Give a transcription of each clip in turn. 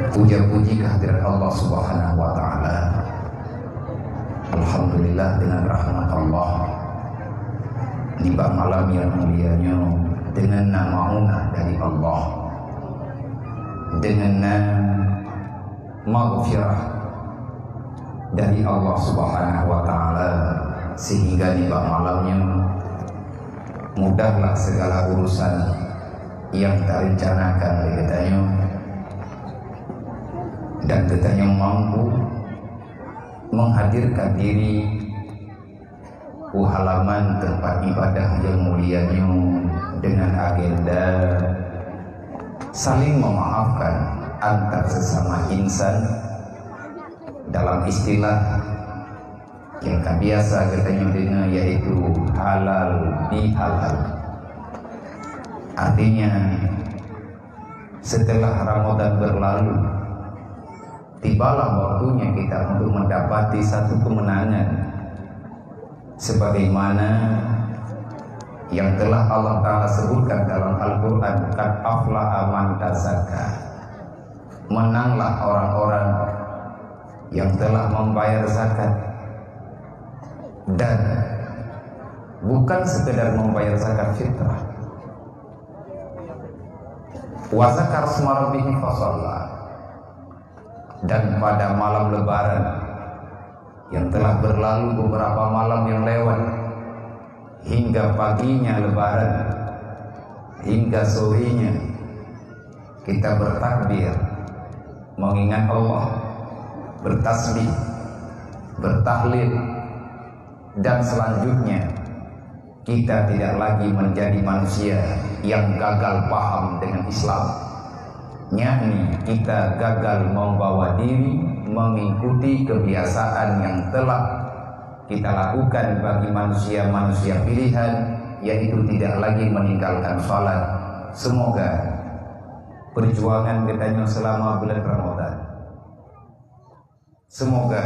Puja-puji kehadirat Allah Subhanahu wa Ta'ala. Alhamdulillah, dengan rahmat Allah di malam yang mulianya, dengan nama dari Allah, dengan maghfirah dari Allah Subhanahu wa Ta'ala, sehingga di malamnya mudahlah segala urusan yang terencanakan katanya, dan katanya mampu menghadirkan diri ke halaman tempat ibadah yang mulianya dengan agenda saling memaafkan antar sesama insan dalam istilah yang biasa katanya dengar, yaitu halal bihalal. Artinya setelah Ramadan berlalu, tibalah waktunya kita untuk mendapati satu kemenangan sebagaimana yang telah Allah Ta'ala sebutkan dalam Al-Quran, qad aflaha man tazakka, menanglah orang-orang yang telah membayar zakat. Dan bukan sekedar membayar zakat fitrah, wa zakar isma rabbih fasalla, dan pada malam lebaran yang telah berlalu, beberapa malam yang lewat, hingga paginya lebaran, hingga sorenya kita bertakbir, mengingat Allah, bertasbih, bertahlil, dan selanjutnya kita tidak lagi menjadi manusia yang gagal paham dengan Islam, yakni kita gagal membawa diri mengikuti kebiasaan yang telah kita lakukan bagi manusia-manusia pilihan, yaitu tidak lagi meninggalkan sholat. Semoga perjuangan kita selama bulan Ramadan, semoga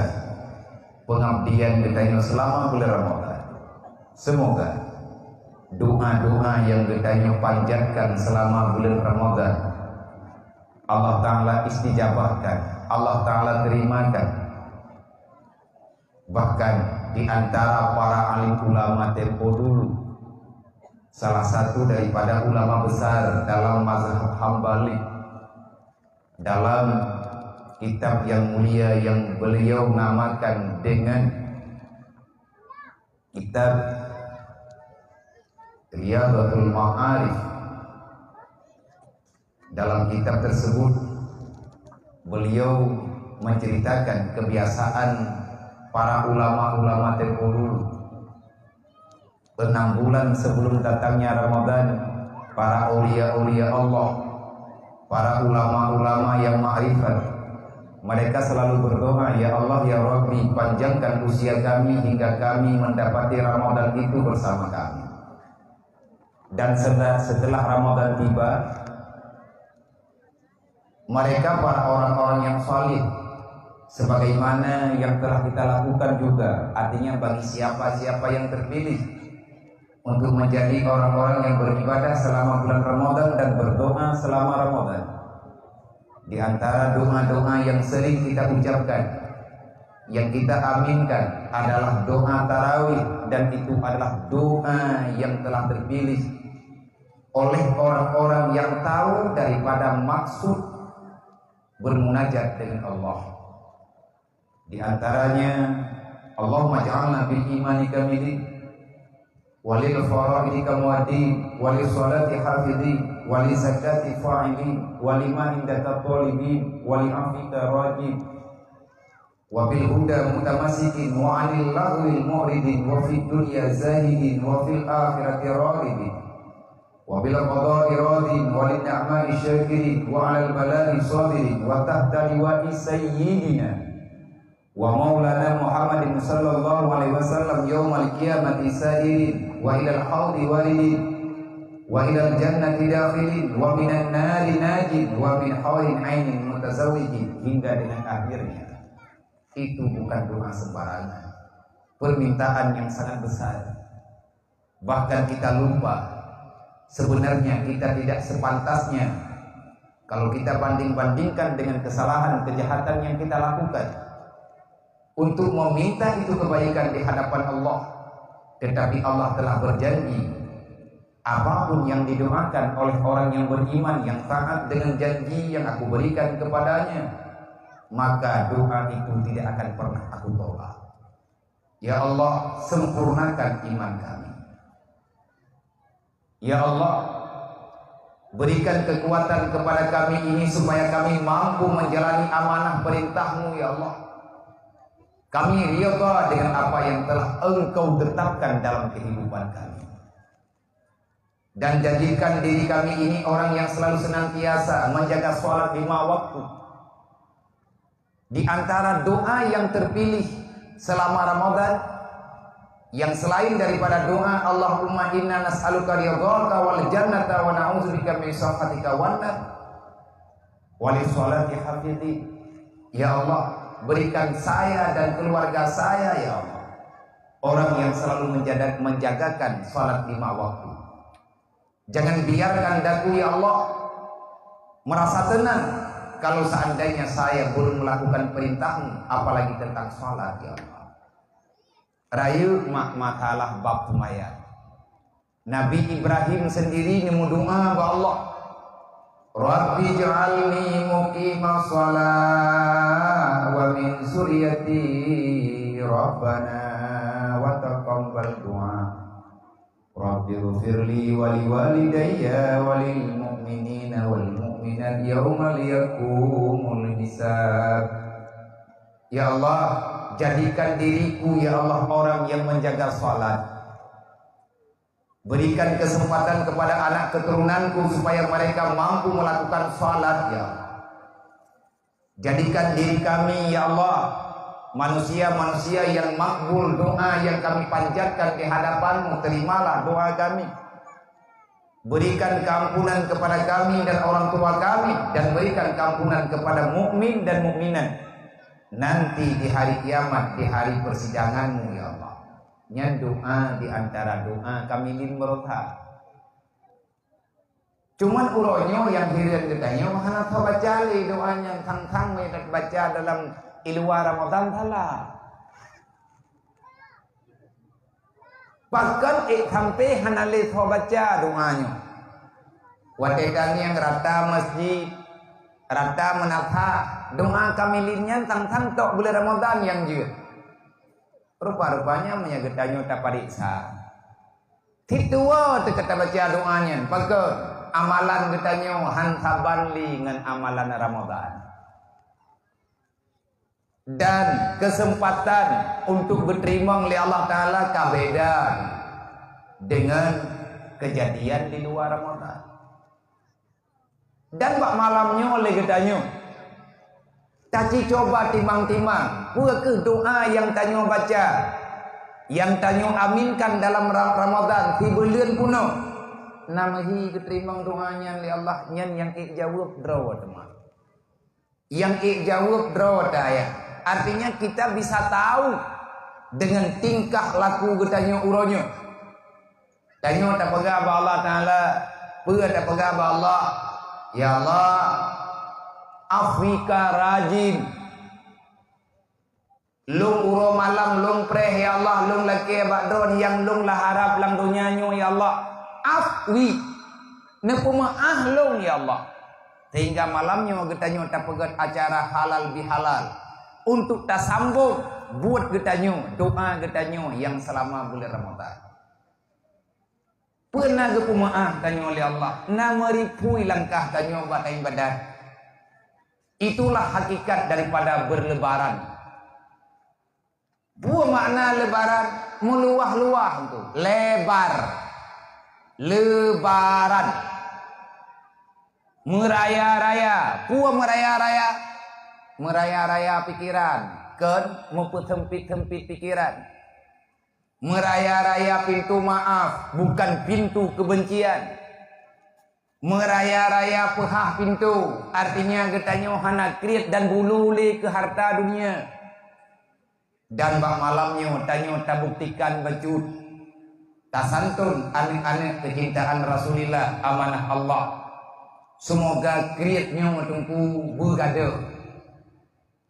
pengabdian kita selama bulan Ramadan, semoga doa-doa yang kita panjatkan selama bulan Ramadan Allah Ta'ala istijabahkan, Allah Ta'ala terimakan. Bahkan di antara para alim ulama tempo dulu, salah satu daripada ulama besar dalam mazhab Hambali, dalam kitab yang mulia yang beliau namakan dengan kitab Riyadhatul Ma'arif, dalam kitab tersebut beliau menceritakan kebiasaan para ulama-ulama tempo dulu. 6 bulan sebelum datangnya Ramadan, para aulia-aulia Allah, para ulama-ulama yang ma'rifat, mereka selalu berdoa, ya Allah, ya Rabbi, panjangkan usia kami hingga kami mendapati Ramadan itu bersama kami. Dan setelah Ramadan tiba, mereka para orang-orang yang salih, sebagaimana yang telah kita lakukan juga, artinya bagi siapa-siapa yang terpilih untuk menjadi orang-orang yang beribadah selama bulan Ramadan dan berdoa selama Ramadan. Di antara doa-doa yang sering kita ucapkan, yang kita aminkan, adalah doa tarawih, dan itu adalah doa yang telah terpilih oleh orang-orang yang tahu daripada maksud bermunajat dengan Allah. Di antaranya, Allahumma ja'alna bil imani kamili, walil faraidi kamwadi, walil salati hafidhi, walil zakati fa'ili, walima indaka talibin, walil afika rajib, wabil huda mutamasikin, wa anil lahwil mu'ridin, wa fid dunya zahidin, wa fil akhirati raghibin, wabil qada'i radin, walil ni'mani syakirin, wa alal bala'i sabirin, wa tahta liwa'i sayyidina wa maulana Muhammadin sallallahu alaihi wasallam yaumal qiyamati sa'irin, wa ilal haudi waridin, wa ilal jannati dakhilin, wa minan nari najin, wa min hawrin ainin mutazawwijin, hingga dengan akhirnya. Itu bukan doa sembarangan, permintaan yang sangat besar. Bahkan kita lupa, sebenarnya kita tidak sepantasnya Kalau kita banding-bandingkan dengan kesalahan, kejahatan yang kita lakukan, untuk meminta itu kebaikan di hadapan Allah, tetapi Allah telah berjanji, apapun yang didoakan oleh orang yang beriman, yang taat dengan janji yang aku berikan kepadanya, maka doa itu tidak akan pernah aku tolak. Ya Allah, sempurnakan iman kami. Ya Allah, berikan kekuatan kepada kami ini supaya kami mampu menjalani amanah perintah-Mu, ya Allah. Kami ridha dengan apa yang telah Engkau tetapkan dalam kehidupan kami. Dan jadikan diri kami ini orang yang selalu senantiasa menjaga sholat 5 waktu. Di antara doa yang terpilih selama Ramadan, yang selain daripada doa Allahumma inna nas'aluka ridhaka wal jannata wa na'udzubika min sakhatika wan nar wa li sholati hafidhi. Ya Allah, berikan saya dan keluarga saya, ya Allah, orang yang selalu menjagakan salat 5 waktu. Jangan biarkan daku, ya Allah, merasa tenang kalau seandainya saya belum melakukan perintah-Mu, apalagi tentang salat, ya Allah. Rayu makalah bab mayat. Nabi Ibrahim sendiri nemu doa ba Allah, Rabbi ij'alni muqimas shalah wa min zurriyyati Rabbana wa taqabbal du'a. Rabbi ighfirli wa liwalidayya wa lil mu'minina wal mu'minat yauma yaqumul hisab. Ya Allah, jadikan diriku, ya Allah, orang yang menjaga salat. Berikan kesempatan kepada anak keturunanku supaya mereka mampu melakukan salat, ya Allah. Jadikan diri kami, ya Allah, manusia-manusia yang makbul doa yang kami panjatkan di hadapan-Mu. Terimalah doa kami. Berikan keampunan kepada kami dan orang tua kami, dan berikan keampunan kepada mukmin dan mukminat nanti di hari kiamat, di hari persidangan-Mu, ya Allah. Nya doa di antara doa kami lin merotha. Cuman uronyo yang hirin katanya mahana tha baca li doanya tang-tang we baca dalam iluar Ramadan thala. Bahkan sampai hanale tha baca doanya. Watedan yang rata masjid, rata menatha doa kami linnya tang-tang tok bulan Ramadan yang je. Rupa-rupanya menyagetanyo tak pariksa. Titua tu kata baca doanya. Pakai amalan katanya hantaban li dengan amalan Ramadan. Dan kesempatan untuk berterima oleh Allah Ta'ala kabeda dengan kejadian di luar Ramadan. Dan bak malamnya oleh katanya taci coba timang-timang, pua ke doa yang tanyo baca, yang tanyo aminkan dalam Ramadan, ti bulan puno. Namahi keterimang doanya li Allah nyan yang jawab draw teman. Yang jawab draw daya. Artinya kita bisa tahu dengan tingkah laku getanyo uronyo. Tanyo tak pegah ba Allah Taala, pua tak pegah ba Allah. Ya Allah, Afrika rajin lung uro malam lung preh, ya Allah, lung laki badron yang lung lah harap lang dunyanyo, ya Allah, afwi nepuma lung, ya Allah, sehingga malamnya getanyo tak pegat acara halal bihalal untuk tak sambung buat getanyo doa getanyo yang selama bulan Ramadan. Pernah gepuma tanyo oleh Allah, na meripui langkah tanyo batai badan. Itulah hakikat daripada berlebaran. Buah makna lebaran meluah-luah itu. Lebar. Lebaran. Meraya-raya. Buah meraya-raya. Meraya-raya pikiran. Kan mempersempit-sempit pikiran. Meraya-raya pintu maaf, bukan pintu kebencian. Meraya-raya pehah pintu, artinya getanyo hana kriat dan bulule ke harta dunia. Dan bak malamnya tanyo tak buktikan bacut, tak santun anak-anak kecintaan Rasulullah, amanah Allah, Semoga kriatnya matungku bergada.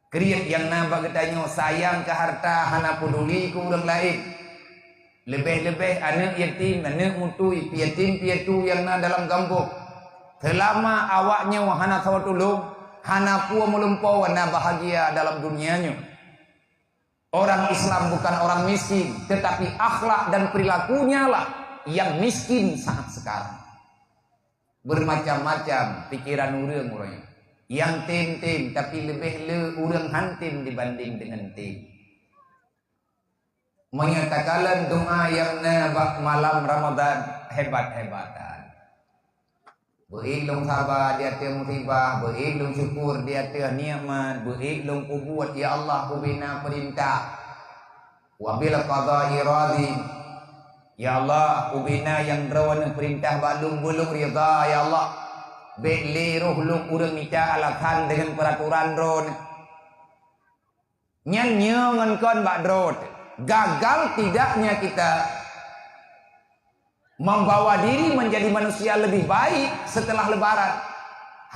Kriat yang nambah katanya sayang ke harta hana peduli ke orang lain. Lebih-lebih anak yatim, anak mutui, piatin piatu yang na dalam kampung. Selama awaknya hana sawa tolong, hana pua melumpau hana bahagia dalam dunianya. Orang Islam bukan orang miskin, tetapi akhlak dan perilakunya lah yang miskin saat sekarang. Bermacam-macam pikiran orang. Yang tim tapi lebih orang hantim dibanding dengan tim. Menyatakan doa yang nabak malam Ramadan hebat-hebatan. Berilung sabar di atas musibah, berilung syukur di atas nikmat, berilung kubuat ya Allah kubina perintah. Wabil qada'i radhi. Ya Allah, ubina yang rawan perintah balung belum rida ya Allah. Beli roh lung urang minta alasan dengan peraturan ron. Nyan kon bak drot. Gagal tidaknya kita membawa diri menjadi manusia lebih baik setelah lebaran.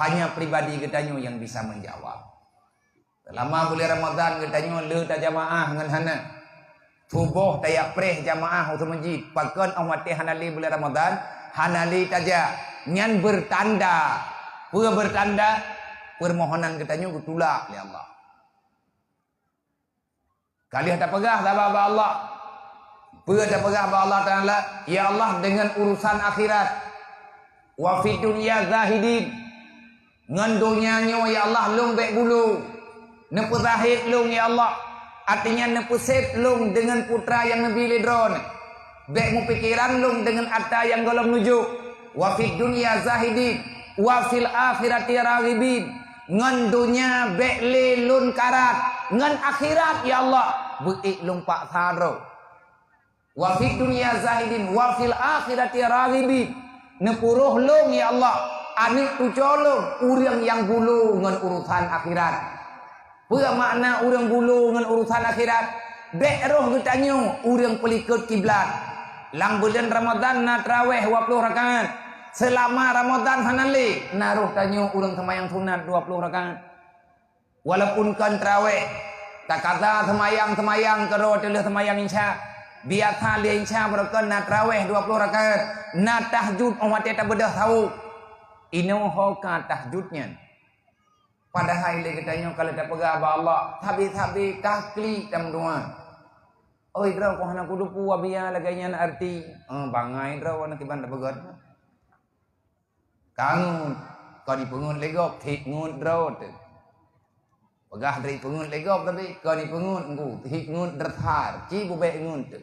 Hanya pribadi katanya yang bisa menjawab. Selama bulan Ramadan katanya le ta jamaah ngan hana. Subuh tayak preh jamaah usul masjid. Pakon awati hanali bulan Ramadan, hanali taja nyan bertanda. Pura bertanda permohonan katanya kutulak oleh Allah. Kali tak pegah sabab Allah. Pura tak pegah Allah Taala, ya Allah dengan urusan akhirat. Wa fi dunya zahidin. Ngan dunianya ya Allah lung baik bulu. Nepu zahid lung ya Allah. Artinya nepusip lung dengan putra yang Nabi Lidron. Bek mu pikiran lung dengan atta yang golong nuju. Wa fid dunya zahidin. Wa fil akhirati raghibin. Ngan dunya bek lun karat. Ngan akhirat ya Allah. Beik lung pak saro. Wa fid dunya zahidin. Wa fil akhirati raghibin. Nepuruh lung ya Allah. Anik tu colong. Urang yang bulu ngan urusan akhirat. Apa makna orang bulu dengan urusan akhirat? Bek roh bertanya, orang pelikut kiblat. Lang bulan Ramadan na tarawih 20 rakaat. Selama Ramadan hanali, naruh tanya orang semayang sunat 20 rakaat. Walaupun kan tarawih, tak kata semayang kero telah semayang insya. Biasa dia insya berkan na tarawih 20 rakaat. Na tahajud umat tak bedah tahu. Ino hoka tahajudnya. Padahal dia katanya kalau tak pegah abah Allah, habis-habis kakli tam doa. Oi draw ko hana kudu pu abia laganya na arti. Bangai draw na tiban tak pegat. Kang ko di pengun legop thik ngut draw te. Pegah dari pengun legop tapi ko di pengun ngku thik ngut derthar, ci bu be ngut te.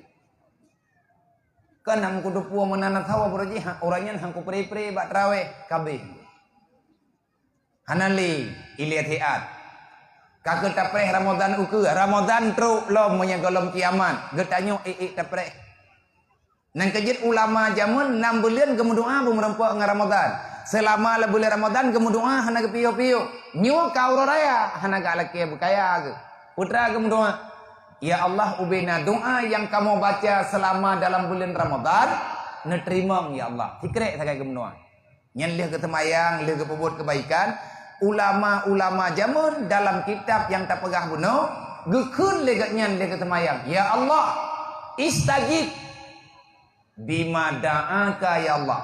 Kan nam kudu pu menana sawa broji orangnya hangku pre-pre bak traweh kabeh. Hanali iliatiat. Kakek tapreh Ramadan uku. Ramadan truk lom menyagolom kiamat. Getanyo tapreh. Nang kejit ulama jamun 6 bulan kemudoa merempok dengan Ramadan. Selama bulan Ramadan kemudoa hana kepiyo-piyo. Nyo kau raya hana gak laki bukaya ke. Putra kemudoa. Ya Allah ubina doa yang kamu baca selama dalam bulan Ramadan. Neterima ya Allah. Tikrek sakai kemudoa. Nyan lih ketemayang, lih kepebut kebaikan. Ulama-ulama jamun dalam kitab yang tak pegah bunuh gekun legatnya lega temayang ya Allah istajib bima da'aka ya Allah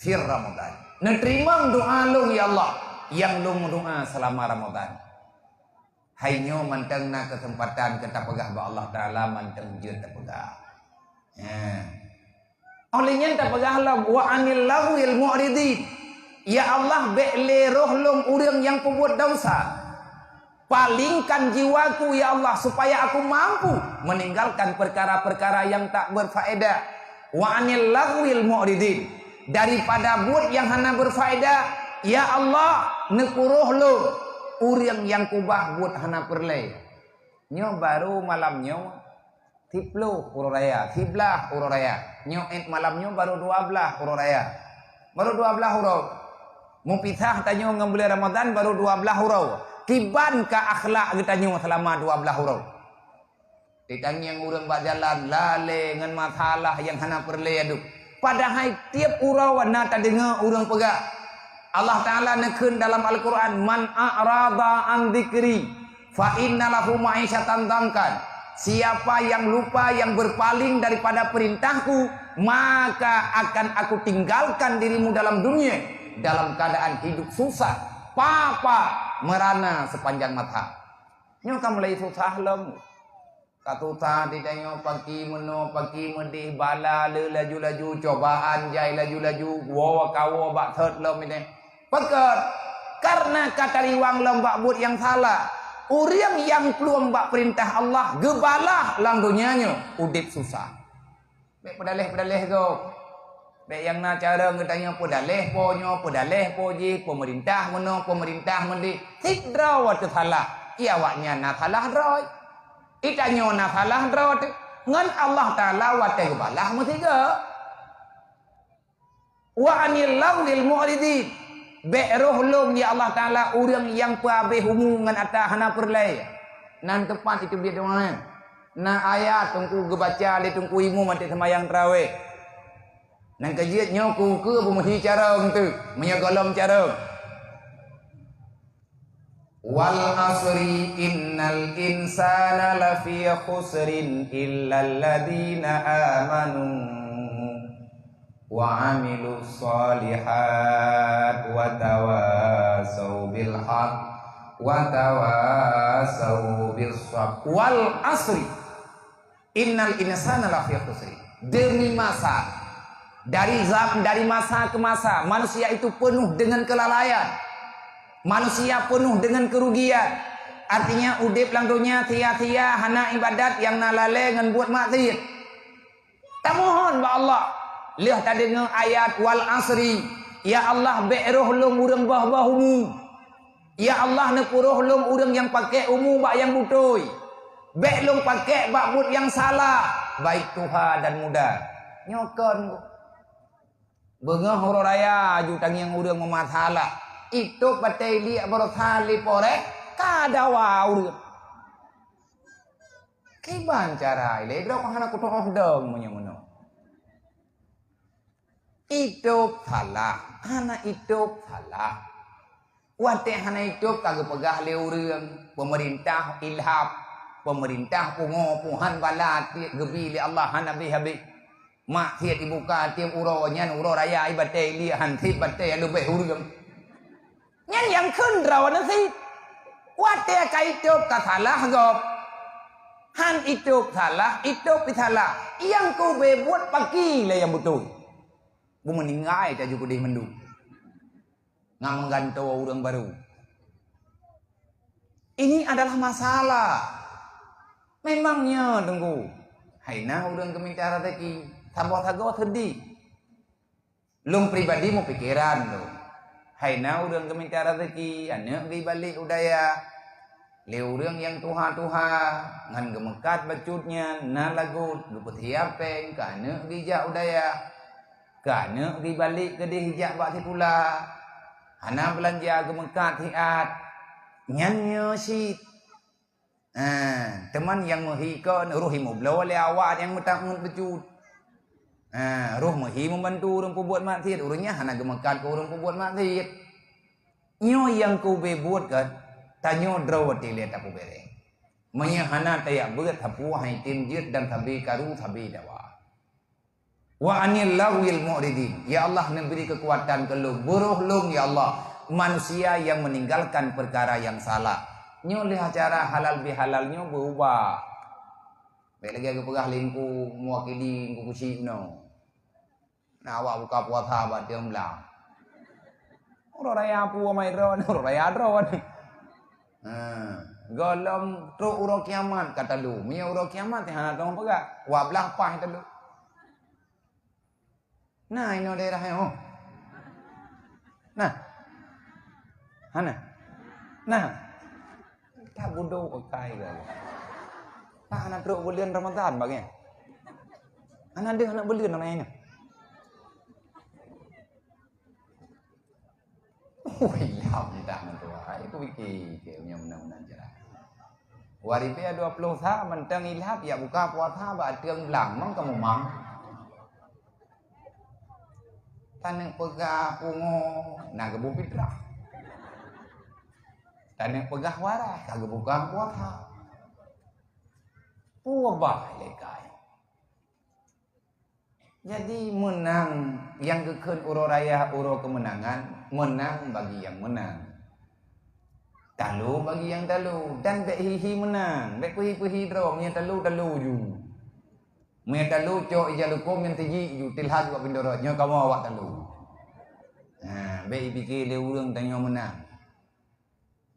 fir Ramadan nerima doa lu ya Allah yang lu doa selama Ramadan hainyo mantengna kesempatan kita pegah ba Allah Ta'ala manteng je tak pegah olehnya tak pegah lah wa anil lahwil mu'ridin. Ya Allah bekle roh long urang yang pembuat dosa. Palingkan jiwaku ya Allah supaya aku mampu meninggalkan perkara-perkara yang tak berfaedah. Wa anil lahwil mu'ridin. Daripada buat yang hana berfaedah, ya Allah nekuruh lo urang yang kubah buat hana perle. Nyo baru malamnya tiplo ururaya, tiblah ururaya. Nyo malamnya baru 12 ururaya. Baru 12 urau. Mupisah tanyo ngam bulan Ramadan baru 12 hurau. Tiban ka akhlak getanyo selama 12 hurau. Ditanya yang urang bak jalan lale dengan masalah yang hana perle aduk. Padahal tiap hurau na tak dengar urang pegak. Allah Ta'ala nekun dalam Al-Quran, man a'rada an dzikri fa inna lahu ma'isyatan dhankan. Siapa yang lupa, yang berpaling daripada perintahku, maka akan aku tinggalkan dirimu dalam dunia dalam keadaan hidup susah, papa merana sepanjang mata. Nyo kamu mulai susah lem. Satu tadi tanya pagi medih bala le laju-laju cobaan jai laju-laju wawa kawo bak thot lem ini. Pekat karena kata riwang lem bak buat yang salah. Orang yang peluang bak perintah Allah gebalah lang dunianya udip susah. Bek pedaleh go. Bek yang nak cara ngetanya pedaleh po ji pemerintah mendi tidra wat salah. Ia waknya na salah roy. Itanyo na salah roy. Ngan Allah Taala wat gebalah metiga. Wa anil lil mu'ridin. Be'roh lum ya Allah Ta'ala orang yang pabe hubungan atah hana perlai. Nan tepat itu dia doang. Na ayat tungku gebaca le tungku imu mati semayang tarawih. Nan kajiat nyoku ke bumuhi cara tu, menyagolam cara. Wal asri innal insana lafi khusrin illa alladhina amanu wa amilu sholihat wa tawasau bil haq wa tawasau bis sabr. Wal asri innal insana lafi khusri. Demi masa, dari masa ke masa manusia itu penuh dengan kelalaian, manusia penuh dengan kerugian. Artinya udip langdunya tia-tia hana ibadat yang nalale ngan buat maksiat. Tamohon ba Allah lihat tadi dengan ayat wal asri. Ya Allah be'roh lum urang bah-bahumu. Ya Allah nepuroh lum urang yang pakai umu bak yang butoi. Bek lum pakai bak but yang salah. Baik Tuhan dan muda. Nyokon. Bengah horo raya jutang yang urang memasalah. Itu patai liak berosali porek. Kadawa urang. Kiban cara ile. Kira kahana kutoh dong menyamuno. Hidup salah, hana hidup salah. Wate hana hidup kagak pegah leurang, pemerintah ilham, pemerintah pungo puhan balat gebi li Allah hana bihabi. Mak tiat dibuka tiap uro nyan uro raya ibate li hantip bate lebih urang. Nyan yang kun rawan sih. Wate ka hidup ka salah gop. Han hidup salah, hidup salah. Yang kau buat pagi lah yang betul. Bu meninggal tak juga di mendu. Nggak menggantau orang baru. Ini adalah masalah. Memangnya tunggu. Haina orang keminta rezeki. Tambah tagaw sedih. Lung pribadi mau pikiran tu. Haina orang keminta rezeki. Anak di balik udaya. Le orang yang tuha-tuha. Ngan gemekat bacutnya. Na lagu. Luput hiapeng. Ka anak bijak udaya. Kerana dibalik ke dia hijab bak pula. Hana belanja gemekat hiat. Nyanyo syit. Teman yang mahikon ruhi mublaw oleh awak yang metakut becut. Ruh mahi membantu orang buat maksiat. Urangnya hana gemekat ke orang buat maksiat. Nyo yang kau buat kan. Tanyo drawati lihat apa bere. Manya hana tayak berat hapu haitim jid dan tabi karu tabi dawa. Wa anil lawil mu'ridin. Ya Allah memberi kekuatan ke lu. Buruh lum ya Allah. Manusia yang meninggalkan perkara yang salah. Nyo lihat cara halal bihalalnya berubah. Baik lagi aku pegah lingku muakili ku kucing no. Nah awak buka puasa buat dia belang. Orang raya apa mai ron, orang raya ron. Golong tu urang kiamat kata lu. Mia urang kiamat hana tong pegah. Wa belah pah kata lu. Nah, ini daerah yang Nah. Hana. Nah. Tak bodoh pakai ke. Tak anak teruk bulan Ramadan bagnya. Anak dia anak bulan namanya. Oh, ilham dah mentua. Aku fikir punya menang-menang cerah. Waripnya 20 sah mentang ilham ya buka puasa ba tiang belang mang kamu mang. tanang pegah pungo nagabu fitrah. Tanang pegah waras kagabu kang puasa. Puabah lekai. Jadi menang yang gekeun uro raya uro kemenangan, menang bagi yang menang. Talu bagi yang talu dan bek hihi menang, bek puhi drong yang talu ju. Mun talu cok ijalukum yang tiji ju tilhad wa pindoro nyo kamu awak talu. Nah, bek pikir le urang tanyo menang.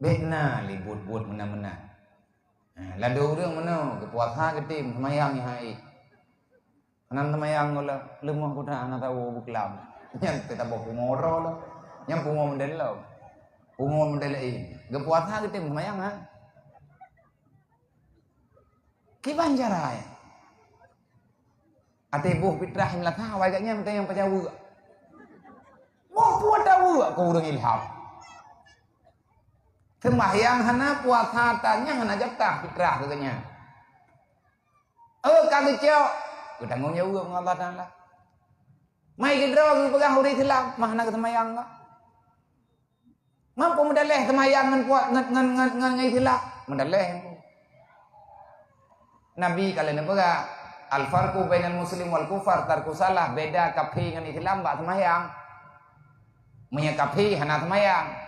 Bek na libut-but menang-menang. Nah, lado urang meno ke puasa ke tim semayang ni hai. Anan semayang gola lemah kuda anak tahu buklam. Nyam kita bawa pungoro lo. Nyam pungo mendel lo. Pungo mendel ini. Ke puasa ke tim semayang ha. Ki banjarai. Ate buh fitrah him lakha wai gaknya mte yang pajawu. Wah puat tahu aku urang ilham. Sembahyang hana puasa tanya hana jatah fitrah katanya. Kagak cok. Tanggung jawab dengan Allah Taala. Mai gedro gu pegang huri tilap mahna ke semayang ka. Mampu mendaleh semayang ngan puat ngan ngai tilap mendaleh. Nabi kalian pega al farqu bainal muslim wal kufar tarku salah beda kafi ngan Islam ba semayang. Munya kafi hana semayang.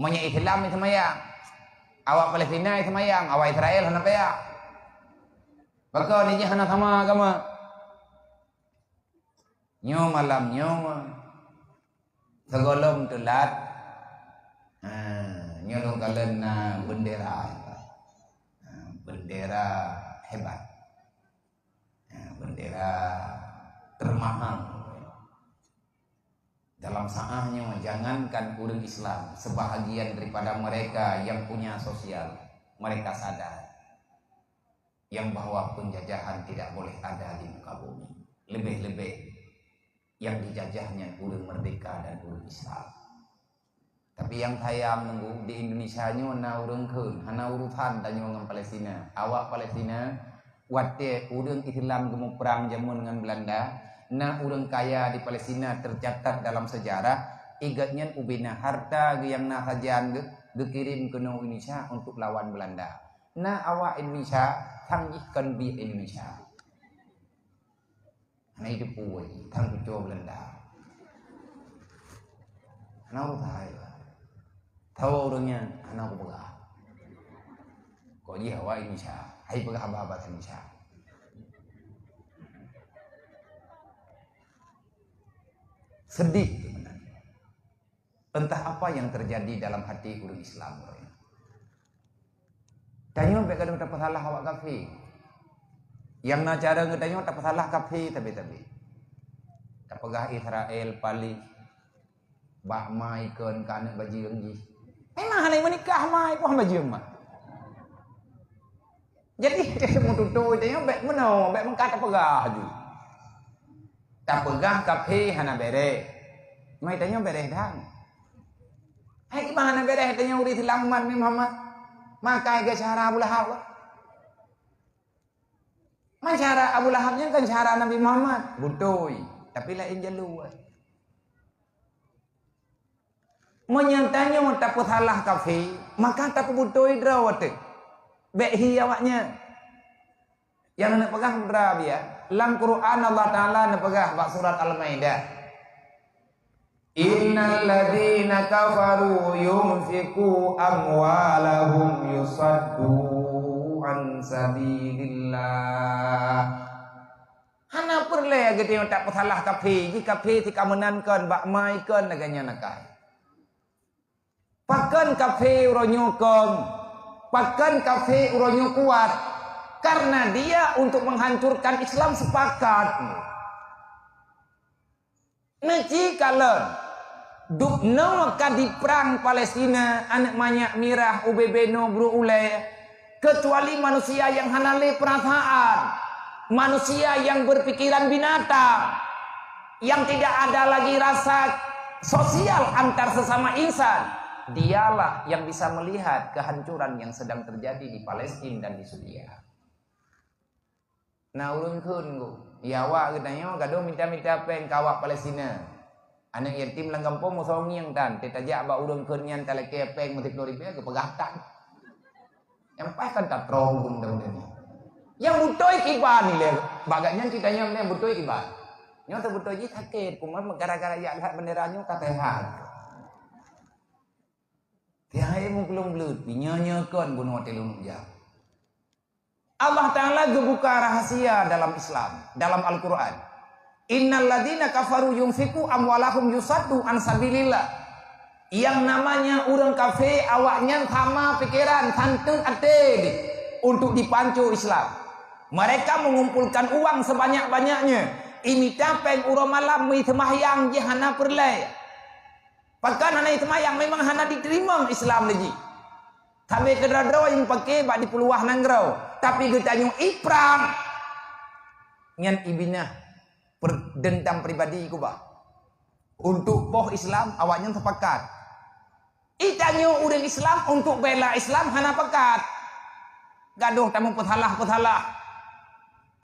Munya Islam semayang. Awak Palestina semayang, awak Israel hana pea. Maka ni hana sama agama. Nyo malam nyo segolong telat. Nyo dong kalian bendera. Bendera hebat. Bendera termahal. Dalam saahnya jangankan urang Islam, sebahagian daripada mereka yang punya sosial, mereka sadar yang bahwa penjajahan tidak boleh ada di muka bumi. Lebih-lebih yang dijajahnya urang merdeka dan urang Islam. Tapi yang saya menunggu di Indonesia nya na urang keun, hana urusan tanyo dengan Palestina. Awak Palestina wate urang Islam gemu perang jamun dengan Belanda, na urang kaya di Palestina tercatat dalam sejarah igatnya ubina harta yang na hajan dikirim ke Indonesia untuk lawan Belanda. Na awak Indonesia tanggihkan bi Indonesia. Nah itu puai tangguh coba Belanda. Nah utai, tahu orangnya anak aku pegah. Kau dia awak Indonesia, hai pegah abah Indonesia. Sedih sebenarnya. Entah apa yang terjadi dalam hati orang Islam. Tanya baik kadang tak salah awak kafir. Yang nak cara ngetanya tak salah kafir tapi. Tak pegah Israel pali bak mai keun kana baju enggi. Memang hanai menikah mai pun baju mah. Jadi mu tutu tanya baik meno, baik mengkat tak pegah ju. Tak pegah kafir hana bere. Mai tanya bere dang. Hai gimana bere tanya uri silaman Muhammad. Maka ke cara Abu Lahab. Cara Abu Lahabnya kan cara Nabi Muhammad. Butoi. Tapi lain jalur. Menyantanya tak salah kafir. Maka tak butoi drawat. Bekhi awaknya. Yang nak pegang berapa ya? Dalam Quran Allah Ta'ala nak pegang surat Al-Maidah. Innal ladzina kafaru yunfiqu amwalahum yusaddu an sabilillah. Hana perle gitu yang tak salah kafir, jika kafir tika menankan bak mai kan naganya nakai. Pakan kafir uronyokong, pakan kafir uronyo kuat karena dia untuk menghancurkan Islam sepakat. Neci kalon Dukno di perang Palestina anak banyak mirah UBB no bro ulai kecuali manusia yang hanale perasaan, manusia yang berpikiran binatang, yang tidak ada lagi rasa sosial antar sesama insan, dialah yang bisa melihat kehancuran yang sedang terjadi di Palestina dan di Suriah. Nah ulun kun ku. Ya awak katanya gaduh minta-minta peng kawak Palestina. Anak yatim lang kampung mo songiang tan. Tetajak ba ulun kun nyan talake peng motik lori pe ke pegatan. Yang pas kan tak trong pun ni. Yang butoi kiban ni le. Bagaknya kitanya ni butoi kiban. Nyo tu butoi ji sakit kuman gara-gara ya lihat benderanya katehan. Tiai mu belum belut, nyonya kon bunuh telung jam. Allah Ta'ala gebuka rahasia dalam Islam, dalam Al-Quran. Innal ladina kafaru yunfiku amwalahum yusaddu an sabilillah. Yang namanya orang kafir awaknya sama pikiran santun ate untuk dipancu Islam. Mereka mengumpulkan uang sebanyak-banyaknya. Ini tapeng urang malam mi semahyang je hana perlai. Pakan hana semahyang memang hana diterima Islam lagi. Sampai kedra-dra yang pakai bak di peluah nangrau. Tapi kita nyung iprang. Nyan ibinah dendam pribadi ku bah. Untuk poh Islam awaknya sepakat. Itanyo urang Islam untuk bela Islam hana pakat. Gaduh tamu pethalah.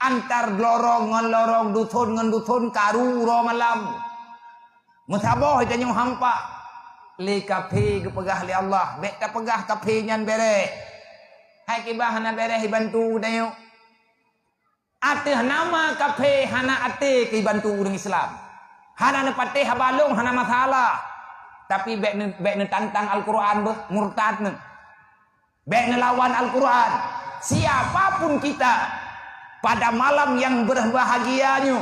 Antar lorong ngan lorong dusun ngan dusun karu ro malam. Mutaboh itanyo hampa. Le kafe ke pegah li Allah. Bek ka pegah kafe nyan bere. Hai kibah hana bere hibantu dayo. Ate nama kafe hana ate ke bantu urang Islam. Hana ne pateh habalung hana masalah. Tapi bek ne tantang Al-Quran beh murtad ne. Bek ne lawan Al-Quran. Siapapun kita pada malam yang berbahagianya,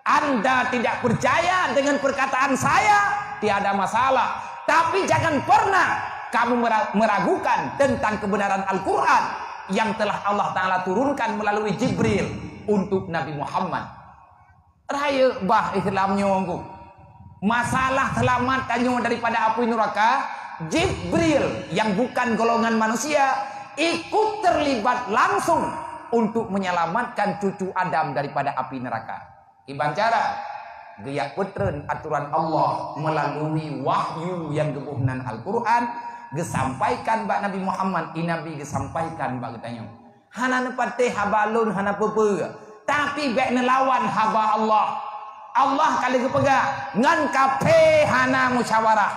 Anda tidak percaya dengan perkataan saya, tiada masalah. Tapi jangan pernah kamu meragukan tentang kebenaran Al-Quran yang telah Allah Ta'ala turunkan melalui Jibril untuk Nabi Muhammad. Raya bah Islamnya aku. Masalah selamatkannya daripada api neraka, Jibril yang bukan golongan manusia ikut terlibat langsung untuk menyelamatkan cucu Adam daripada api neraka. Iban cara geyak putren aturan Allah melalui wahyu yang gebuhnan Al-Quran gesampaikan bak Nabi Muhammad Nabi gesampaikan bak katanya hana nepate habalun hana pepe tapi bek nelawan haba Allah kali gepega ngan kape hana musyawarah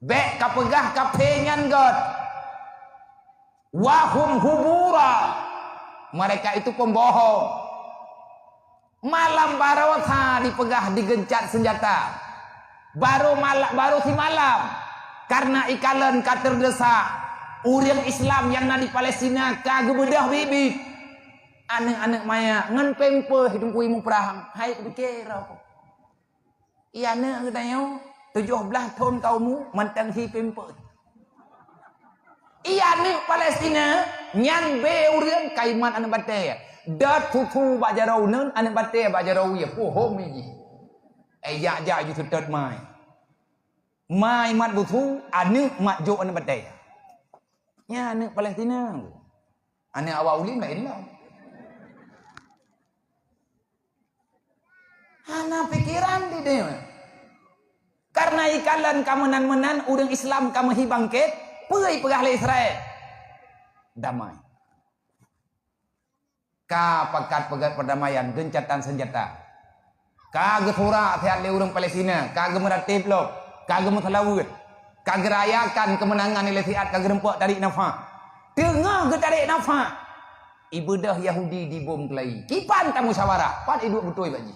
bek kapegah kape nyan god wahum hubura mereka itu pembohong. Malam barawatha dipegah digencat senjata. Baru si malam. Karena ikalan katerdesak. Urang Islam yang di Palestina kagebedah bibit. Anak-anak maya ngan pempe hidung kuimu perahang. Hai pikir apa? Iya nak katanya 17 tahun kaumu mantang si pempe. Iya ni Palestina nyan be urang kaiman anak batai. Dat tutu bajarau nun anak batai bajarau ya pohom ni. Ya ju sedot mai. Mai mat butu anu mat jo anak batai. Ya anak Palestina. Anak awak ulin mai lah. Hana pikiran di dia. Karena ikalan kamenan-menan urang Islam kamu hibangket, pergi pegah le Israel. Damai. Ka pakat pegat perdamaian gencatan senjata. Ka gesura sehat le urang Palestina, ka gemeratib lo, ka gemutalawut, ka gerayakan kemenangan le siat ka gerempok tarik nafas. Tengah ge tarik nafas. Ibadah Yahudi dibom kelai. Kipan tamu musyawarah, pan hidup betul baji.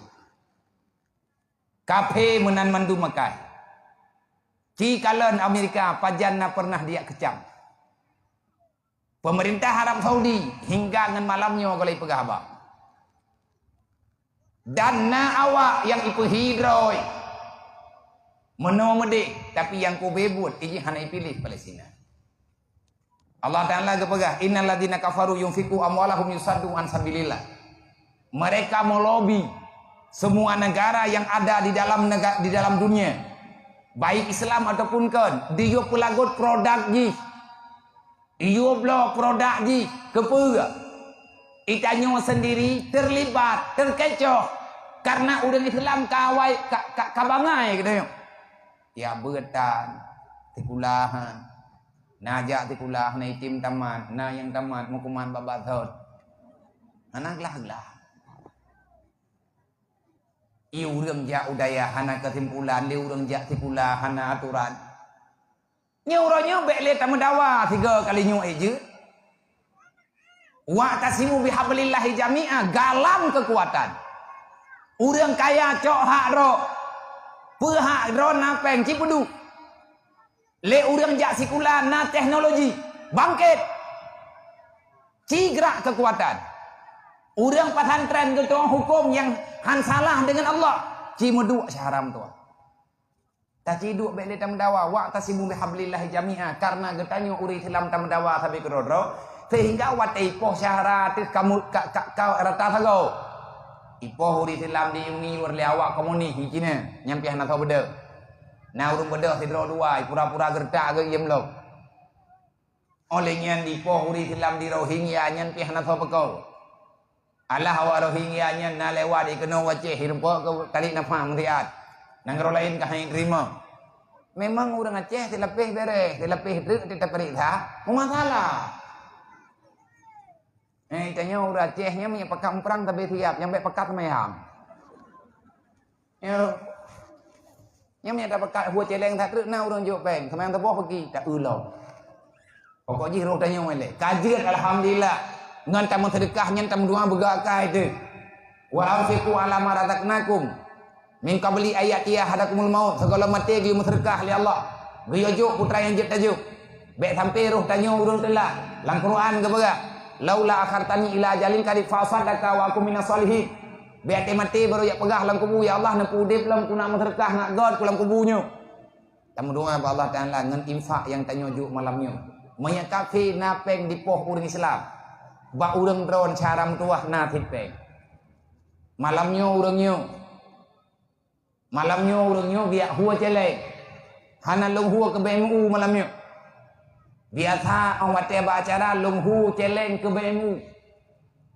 Kafe menan mandu makai. Cikalan Amerika pajanna pernah dia kecam. Pemerintah Arab Saudi hingga ngan malamnya golai pegahaba. Dana awak yang ipu hidroi. Menomede tapi yang ku bebut iji hana pilih Palestina. Allah Ta'ala gepegah innal ladzina kafaru yunfiqu amwalahum yusaddu an sabilillah. Mereka melobi semua negara yang ada di dalam dunia. Baik Islam ataupun kan dia pelagut produk ji. Dia blok produk ji kepega. Itanyo sendiri terlibat, terkecoh karena udah Islam kawai kabangai gitu. Ya betan, tikulahan. Najak tikulah na itim tamat, na yang tamat mukuman babatot. Hana gelah-gelah. I urang ja udaya hana kesimpulan, di urang ja simpulan hana aturan. Nyuronyo bek le tamudawa 3 kali nyu je. Wa tasimu bihablillahi jami'a, galam kekuatan. Urang kaya cok hak ro. Pe hak ro na peng cipedu. Le urang jak sikulan na teknologi bangkit. Cigrak kekuatan. Urang pesantren ketua hukum yang han salah dengan Allah. Cimedu haram tu. Tak ciduk bek le tamudawa wa tasimu bihablillahi jami'a, karena getanyo uri Islam tamudawa sabi kerodro. Sehingga watai poh syarat kamu kau rata sago. Ipoh uri Islam di uni luar awak komunis hijina nyampi hana tau beda. Na urung beda sidro dua pura-pura gertak ke yem lok. Oleh nyan di poh uri Islam di Rohingya nyampi hana tau bekau. Allah awak Rohingya nyan na lewat di kena waceh hirpo ke kali nafam riat. Nangro lain ka hain terima. Memang urang Aceh dilepih beres, dilepih tu kita periksa, masalah. Tanya orang Acehnya punya pekat perang tapi siap, nyampe pekat mayang. Ya. Yang punya dapat pekat buat celeng tak terus na orang jauh peng, semayang tepoh pergi tak ulang. Pokoknya roh tanya melek. Kajian alhamdulillah. Ngan tamu sedekahnya tamu doa begakai tu. Wa anfiqu ala ma razaqnakum min qabli ayati ahadakumul maut. Segala mati gi sedekah li Allah. Riyo putra yang jet tajuk. Bek sampai roh tanya urang telah. Lang Quran ke berak. Laula akhartani ila jalin kadif fasadaka wa aku minas solihin. Biar mati baru ya pegah lang kubu ya Allah nepu dip lam kuna sedekah ngak god kulang kubunya. Tamu doa ba Allah Taala ngan infak yang tanyo juk malamnya. Manya kafe napeng di poh urang Islam. Ba urang dron caram tuah na tipeng. Malamnya urangnya biak hua celek. Hana long hua ke BMU malamnya. Biasa awak tiba acara lunghu celeng ke BMU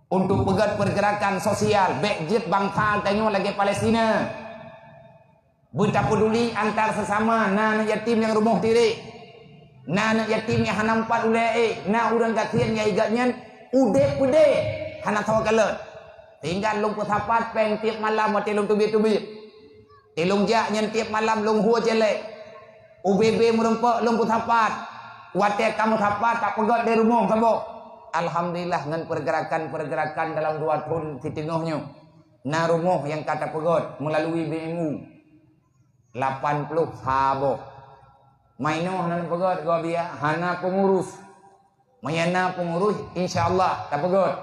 untuk pegat pergerakan sosial bekjet bangsa tanya lagi Palestina. Berita peduli antar sesama na yatim yang rumah tiri, na yatim yang hanampat ulai, na urang kasihan yang igatnya ude hana tawakalat. Tinggal lung pesapat peng tiap malam mati lung tubi-tubi. Tilung jak nyen tiap malam lunghu celek. UBB merempak lung pesapat. Watek kamu sapat tak pegat dari rumah sabo. Alhamdulillah dengan pergerakan dalam 2 tahun setengahnya. Na rumah yang kata pegat melalui BMU 80 sabo. Maino nan pegat gua biar hana pengurus. Mayana pengurus insyaallah tak pegat.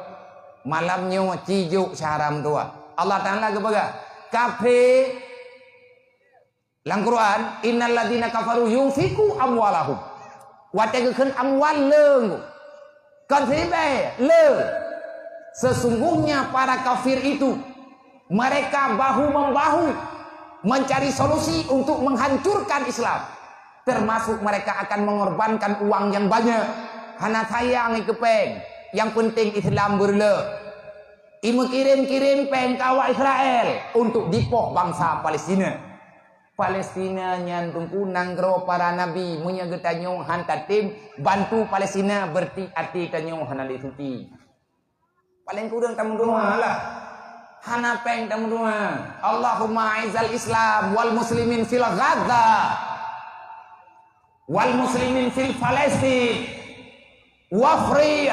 Malamnya cijuk syaram tua. Allah Taala ke pegat. Kafe lang Quran innal ladzina kafaru yunfiqu amwalahum. Watageun amwal leung. Konsibe leung. Sesungguhnya para kafir itu mereka bahu-membahu mencari solusi untuk menghancurkan Islam. Termasuk mereka akan mengorbankan uang yang banyak. Hana sayang ikepeng. Yang penting Islam berle. Imu kirim-kirim peng kawa Israel untuk dipoh bangsa Palestina. Palestina nyantungku nanggro para nabi munya getanyo hantar tim bantu Palestina berarti arti tanyo hanali suci. Paling kurang tamu doa lah. Hana peng tamu doa. Allahumma aizal Islam wal muslimin fil Gaza wal muslimin fil Palestin wafrih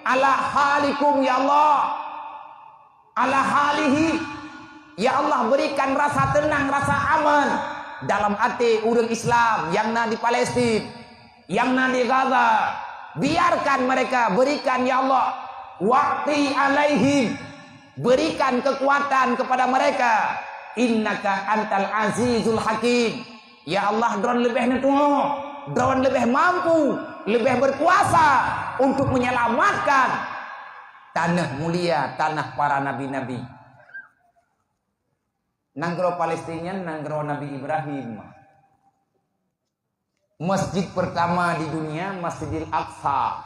ala halikum ya Allah ala halihi. Ya Allah berikan rasa tenang, rasa aman dalam hati orang Islam yang na di Palestina, yang na di Gaza. Biarkan mereka, berikan ya Allah waqti alaihim, berikan kekuatan kepada mereka. Innaka antal azizul hakim. Ya Allah drone lebih netuh, drone lebih mampu, lebih berkuasa untuk menyelamatkan tanah mulia, tanah para nabi-nabi. Nanggro Palestina, nanggro Nabi Ibrahim. Masjid pertama di dunia, Masjidil Aqsa.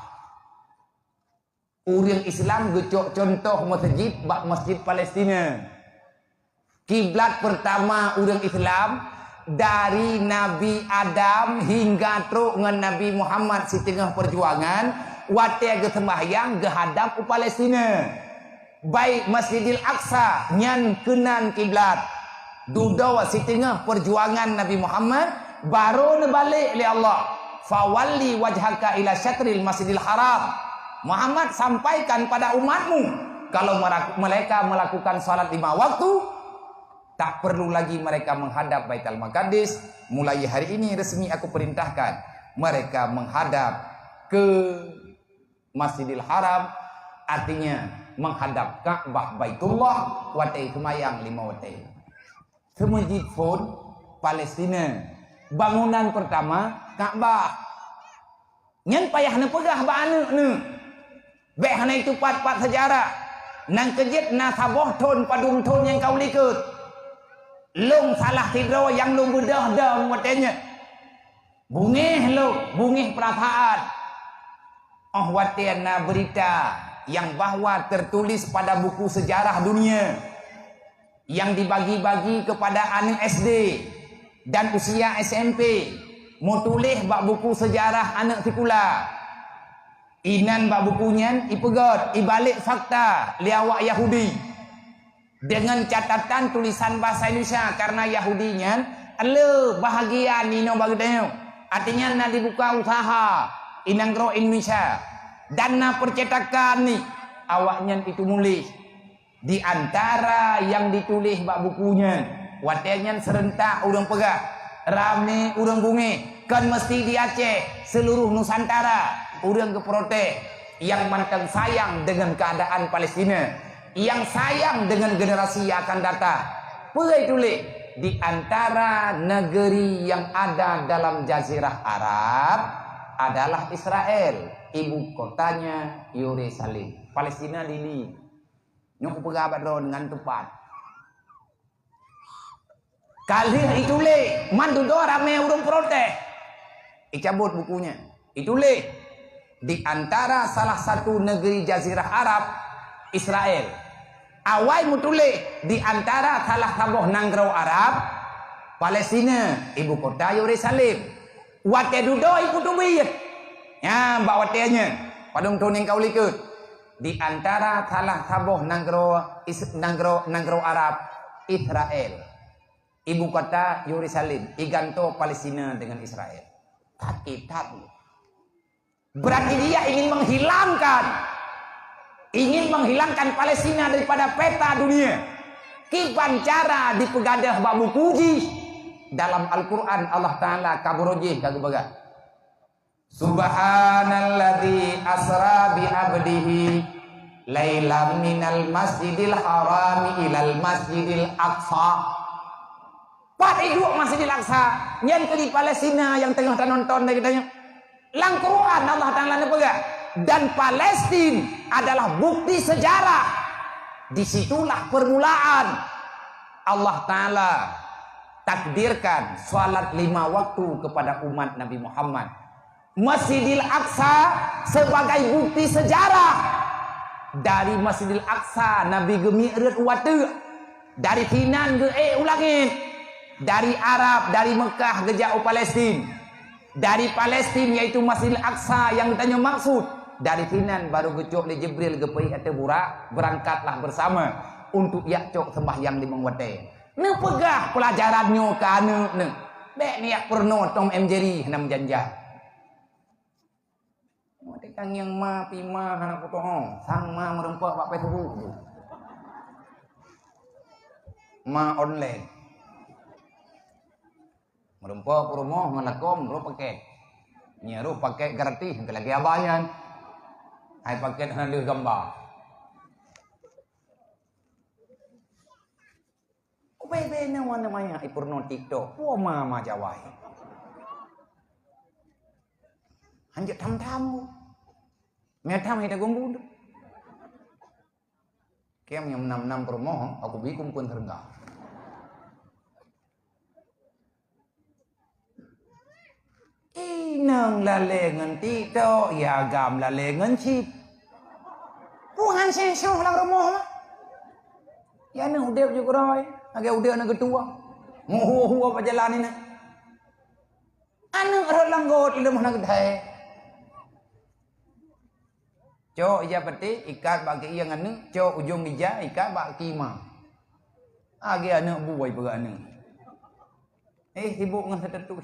Urang Islam gecok contoh masjid bak Masjid Palestina. Kiblat pertama urang Islam dari Nabi Adam hingga truk dengan Nabi Muhammad setengah perjuangan, wate ge sembahyang ge hadap ke Palestina. baik Masjidil Aqsa nyan kenan kiblat dudawa setengah perjuangan Nabi Muhammad baru balik oleh Allah. Fawalli wajhaka ila syatril Masjidil Haram. Muhammad sampaikan pada umatmu, kalau mereka melakukan salat 5 waktu, tak perlu lagi mereka menghadap Baitul Maqdis. Mulai hari ini resmi aku perintahkan mereka menghadap ke Masjidil Haram, artinya menghadap Ka'bah Baitullah, watai kemayang 5 watai. Semajid pun Palestina. Bangunan pertama Ka'bah. Nyan payah ne pegah ba ane ne. Bek hana itu pat-pat sejarah. Nang kejit na saboh ton padung ton yang kau likut. Long salah tidro yang long bedah dah watenya. Bungih lo, bungih perasaan. Oh watena berita yang bahwa tertulis pada buku sejarah dunia yang dibagi-bagi kepada anak SD dan usia SMP. Mau tulis bak buku sejarah anak sekula. Inan bak bukunya ipegot, ibalik fakta liawak Yahudi. Dengan catatan tulisan bahasa Indonesia karena Yahudinya ele bahagia nino bagdeo. Artinya nak dibuka usaha inangro Indonesia. Dana percetakan nih awaknya itu mulih. Di antara yang ditulis bak bukunya, watenya serentak urang pegah, rame urang bunge, kan mesti di Aceh, seluruh Nusantara, urang ke protes yang mantang sayang dengan keadaan Palestina, yang sayang dengan generasi yang akan datang. Pegai tulis di antara negeri yang ada dalam Jazirah Arab adalah Israel, ibu kotanya Yerusalem. Palestina dili. Nyok pegabat ro dengan tepat. Kali itu le, mandu do rame urung protes. Dicabut bukunya. Itu le di antara salah satu negeri Jazirah Arab Israel. Awai mutule di antara salah sabuh nangrau Arab Palestina, ibu kota Yerusalem. Wate dudo ikut ubiyat. Ya, mbak watenya. Padung toning kau likut. Di antara salah sabuh nanggro Arab Israel, ibu kota Yerusalem, iganto Palestina dengan Israel. Tapi berarti dia ingin menghilangkan Palestina daripada peta dunia. Kipan cara dipegadah babu puji dalam Al-Quran Allah Ta'ala kaburojih kagak. Subhanalladzi asra bi abdihi lailam minal masjidil harami ilal masjidil aqsa. Pat itu Masjidil Aqsa yang di Palestina yang tengah nonton dari kitanya. Lang Quran Allah Ta'ala nepega. Dan Palestina adalah bukti sejarah. Disitulah permulaan Allah Ta'ala takdirkan salat 5 waktu kepada umat Nabi Muhammad. Masjidil Aqsa sebagai bukti sejarah. Dari Masjidil Aqsa Nabi gemi'ret watu. Dari Tinan ke ulangin. Dari Arab, dari Mekah ke jauh Palestin. Dari Palestin yaitu Masjidil Aqsa yang ditanya maksud. Dari Tinan baru gecok le Jibril ke pai atau burak, berangkatlah bersama untuk yakcok sembahyang di mengwate. Ne pegah pelajarannya ke anu ne. Bek ni yak perno Tom M Jerry nam janjah. Kang yang ma pima anak putoh sang ma merempak pak petu ma online merempak promo ngalakom ro paket nyeru paket gratis lagi abayan hai paket hana gambar bebe na wana maya ipurno TikTok po ma jawai hanjat tham mẹ tham hay ta gom bun kem yang 6 promo aku bikin pun terenggak inang lalengan tito ya agam lalengan chip puhan sesong lang promo ya na udah juga roy agak udah na ketua nguhu apa jalan ini anu orang langgot ilmu na gedai Cok ija peti ikat bagi yang anu, cok ujung ija ikat bagi kima. Agi anak buai pega anu. Sibuk dengan setetu.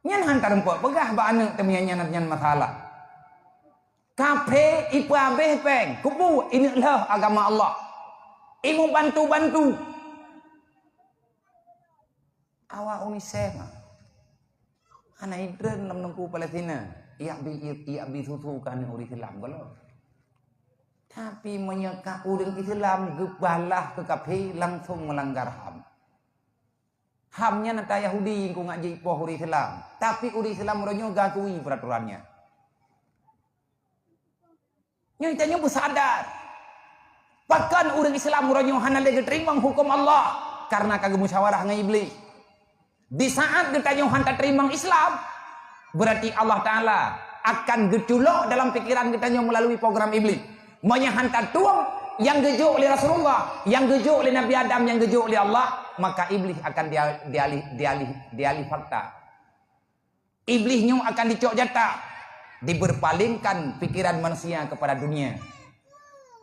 Nyan hantar empok pegah ba anak temianya nyan masalah. Kafe ipu abeh peng, kubu ini lah agama Allah. Imu bantu-bantu. Awak uniseh mah. Anak idren dalam nungku Palestina. Ia bi susu kan uri Islam kalau. Tapi menyeka urang Islam gebalah ke kafe langsung melanggar HAM. HAM-nya nata Yahudi ku ngaji poh uri Islam. Tapi uri Islam ronyo gakui peraturannya. Nya itanya bersadar. Bahkan urang Islam ronyo hana lagi terima hukum Allah karena kagak musyawarah dengan iblis. Di saat kita hantar terima Islam, berarti Allah Ta'ala akan geculok dalam pikiran kita melalui program iblis. Maunya hantar tuang yang gejuk oleh Rasulullah, yang gejuk oleh Nabi Adam, yang gejuk oleh Allah, maka iblis akan dialih fakta. Iblisnya akan dicok jatah, diberpalingkan pikiran manusia kepada dunia.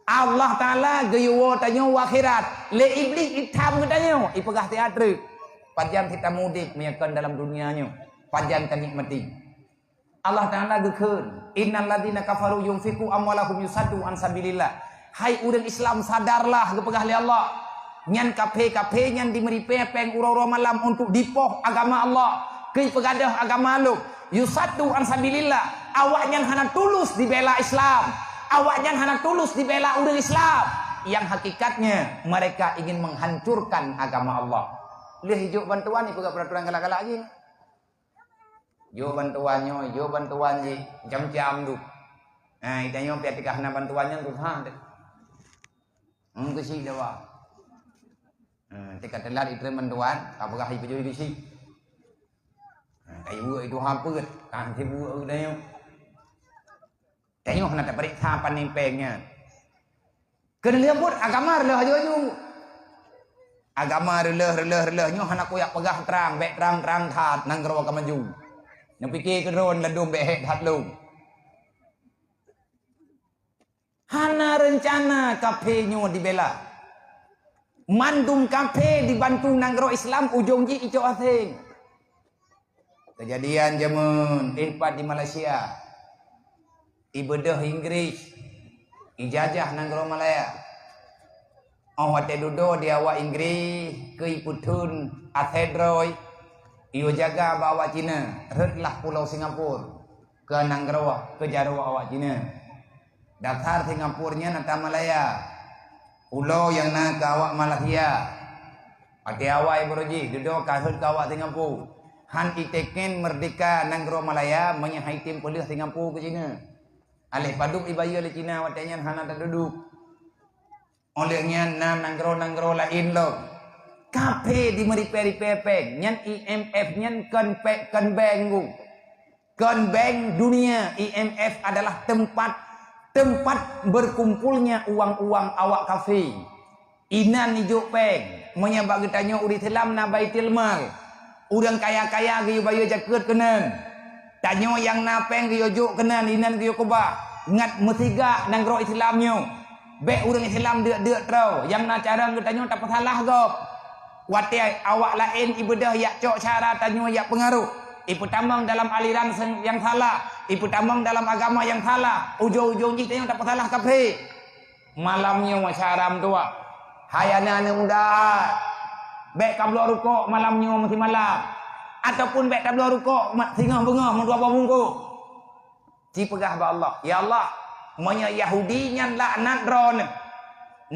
Allah Ta'ala geyuwo tanya akhirat, le iblis hitam katanya, ipegah teater. Panjang kita mudik meyakan dalam dunianya. Panjang kita nikmati. Allah Ta'ala gekun. Innal ladina kafaru yunfiku amwalahum yusaddu an sabilillah. Hai urang Islam sadarlah kepegah li Allah. Nyan kafe-kafe nyan dimeri pepeng ura-ura malam untuk dipoh agama Allah. Kei pegadah agama lu. Yusaddu an sabilillah. Awak nyan hana tulus dibela Islam. Awak nyan hana tulus dibela urang Islam. Yang hakikatnya mereka ingin menghancurkan agama Allah. Lihat hijau bantuan ni pegak peraturan galak-galak lagi. Jo bantuannya, jo bantuan je jam-jam tu. Nah, itanya pihak tikahna bantuannya tu ha. Kesi dewa. Tika telat itu bantuan, apakah ibu jadi kesi? Ibu itu hampir, kan ibu udahnya. Tengok nak periksa panimpengnya. Kena lihat pun agama lah haju-haju. Agama releh nyo hanak koyak pegah terang bek terang that nang gero ka maju. Nang pikir keron ledum bek hat lu. Hana rencana kafe nyo dibela. Mandum kafe dibantu nang gero Islam ujung ji ico asing. Kejadian jamun ihpat di Malaysia. Ibadah Inggris. Ijazah nang gero Malaya. Awak duduk di awak Inggris ke iputun athedroy iyo jaga bawa Cina redlah pulau Singapura ke Nanggrawah ke Jarawah awak Cina dasar Singapurnya nata Malaya pulau yang nak ke awak Malaysia ati awak ibroji duduk kahut ke awak Singapura han iteken merdeka Nanggrawah Malaya menyahai tim polis Singapura ke Cina alih paduk ibaya le Cina watanya hana tak duduk olehnya nanggro lain lo kafe di meri-peri pepeng nyan IMF nyan kan bank dunia. IMF adalah tempat berkumpulnya uang-uang awak kafe inan ijo peng menyebab getanya uri Islam na baitil mal urang kaya-kaya giyo bayo jaket kenen tanyo yang napeng giyo juk kenen inan giyo kubah ngat metiga nanggro Islamnya bek urang Islam deuk terau yang na cara ngetanya tak salah gop wati awak lain ibadah yak cok cara tanyo yak pengaruh ibu tambang dalam aliran yang salah ibu tambang dalam agama yang salah ujung-ujung kita tak salah kafe malamnya masyaram tua hayana muda bek kablo rukuk malamnya mesti malam ataupun bek kablo rukuk tengah bengah mau dua bungku ci pegah ba Allah ya Allah monya Yahudi nyan laknat ron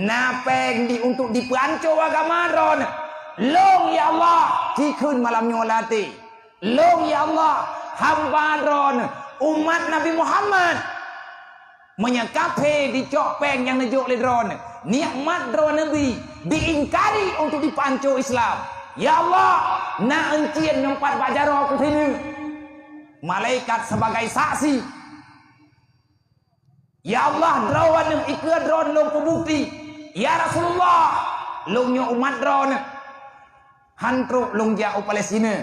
napeng di untuk dipanco agama ron long ya Allah cikun malam nyolati long ya Allah hamba ron umat Nabi Muhammad monya kafe dicok peng yang nejuk le ron nikmat ron Nabi diingkari untuk dipanco Islam ya Allah na encien nyempat bajaro aku sini malaikat sebagai saksi. Ya Allah, drawan yang ikut drone long kubukti. Ya Rasulullah, longnya umat drone. Hantro long jauh Palestina.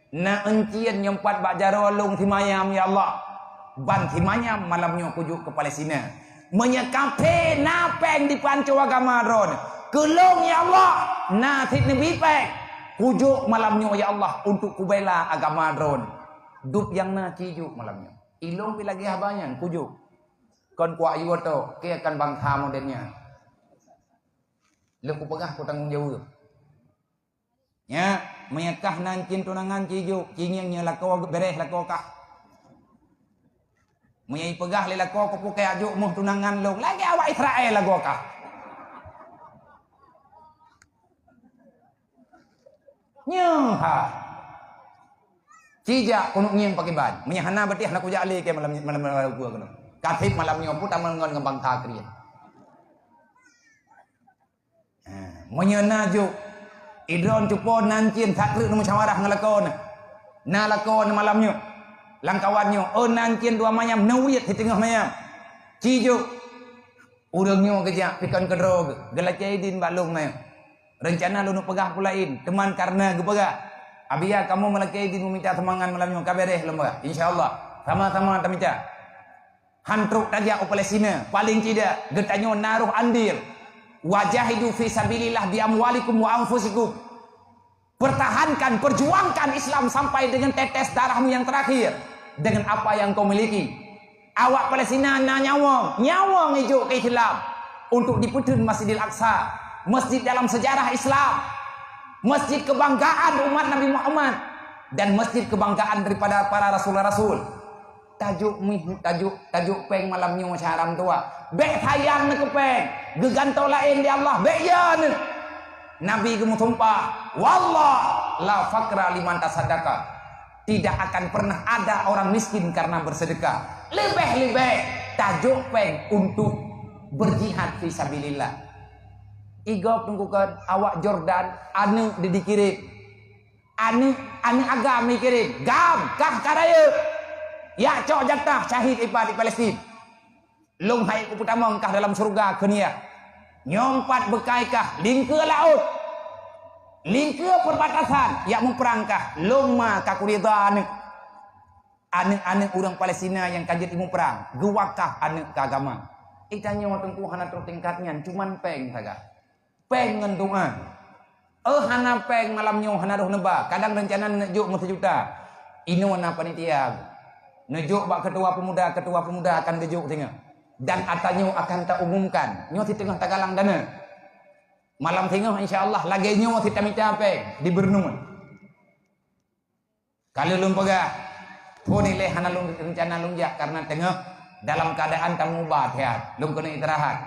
Na encien nyempat bak jaro long timayam ya Allah. Ban timayam malamnya kujuk ke Palestina. Menyekape napeng di pancu agama ron. Kelong ya Allah. Na tit nabi pek. Kujuk malamnya ya Allah untuk kubela agama ron. Dup yang na cijuk malamnya. Ilong pilagi habanyan kujuk. Kon kuat iwo to, ke akan bangsa modelnya. Leku pegah ku tanggung jawab. Ya, menyekah nancin tunangan cijuk, cinyengnya lako beres lako kah. Menyai pegah le lako ko pukai ajuk muh tunangan long, lagi awak Israel lagu kah. Nyeng ha. Cijak kunuk nyeng pakai ban. Menyahana betih nak kujak le ke malam gua kono. Katip malamnya pun taman ngon ngembang takrian. Menyenajuk idron cupo nancin takrik nu musyawarah ngelakon. Na lakon malamnya. Langkawannya nancin dua mayam nawiyat di tengah mayam. Cijuk urangnya kejak pikan kedrog gelacaidin balung na. Rencana lu nu pegah pulain teman karena gepegah. Abia kamu melacaidin meminta semangan malamnya kabereh lemba. Insyaallah sama-sama minta. Hantruk tajak Palestina paling tidak getanyo naruh andil. Wajahidu fi sabilillah bi amwalikum wa anfusikum. Pertahankan, perjuangkan Islam sampai dengan tetes darahmu yang terakhir dengan apa yang kau miliki. Awak Palestina na nyawang hijau ke Islam untuk diputun Masjidil Aqsa, masjid dalam sejarah Islam, masjid kebanggaan umat Nabi Muhammad dan masjid kebanggaan daripada para rasul-rasul. Tajuk peng malamnya masyaram tua. Bek sayang nak peng, gegantau lain di Allah. Bek ya ni. Nabi kamu tumpah, wallah la fakra liman tasaddaqa. Tidak akan pernah ada orang miskin karena bersedekah. Lebih tajuk peng untuk berjihad fi sabilillah. Igop tunggukan awak Jordan anu dikirim. Anu agama kirim. Gam kah karaya. Ya cok jatah syahid ipad di Palestin. Long hai ku pertama kah dalam surga kenia. Nyompat bekaikah lingke laut. Lingke perbatasan ya memperangkah long ma kakurida ane orang Palestina yang kajet ilmu perang. Gewakah ane keagama. Itanya tengku hana terus tingkatnya cuman peng saga. Peng ngendungan. Hana peng malamnya hana roh neba. Kadang rencana nejuk 1 juta. Ino na panitia. Nejuk bak ketua pemuda akan gejuk tengah. Dan atanya akan tak umumkan. Nyo di tengah tagalang dana. Malam tengah insyaallah lagi nyo di tamita apa di Bernun. Kalau lum pegah pun nilai hana lum rencana lunjak karena tengah dalam keadaan tamu bahat. Lum kena istirahat.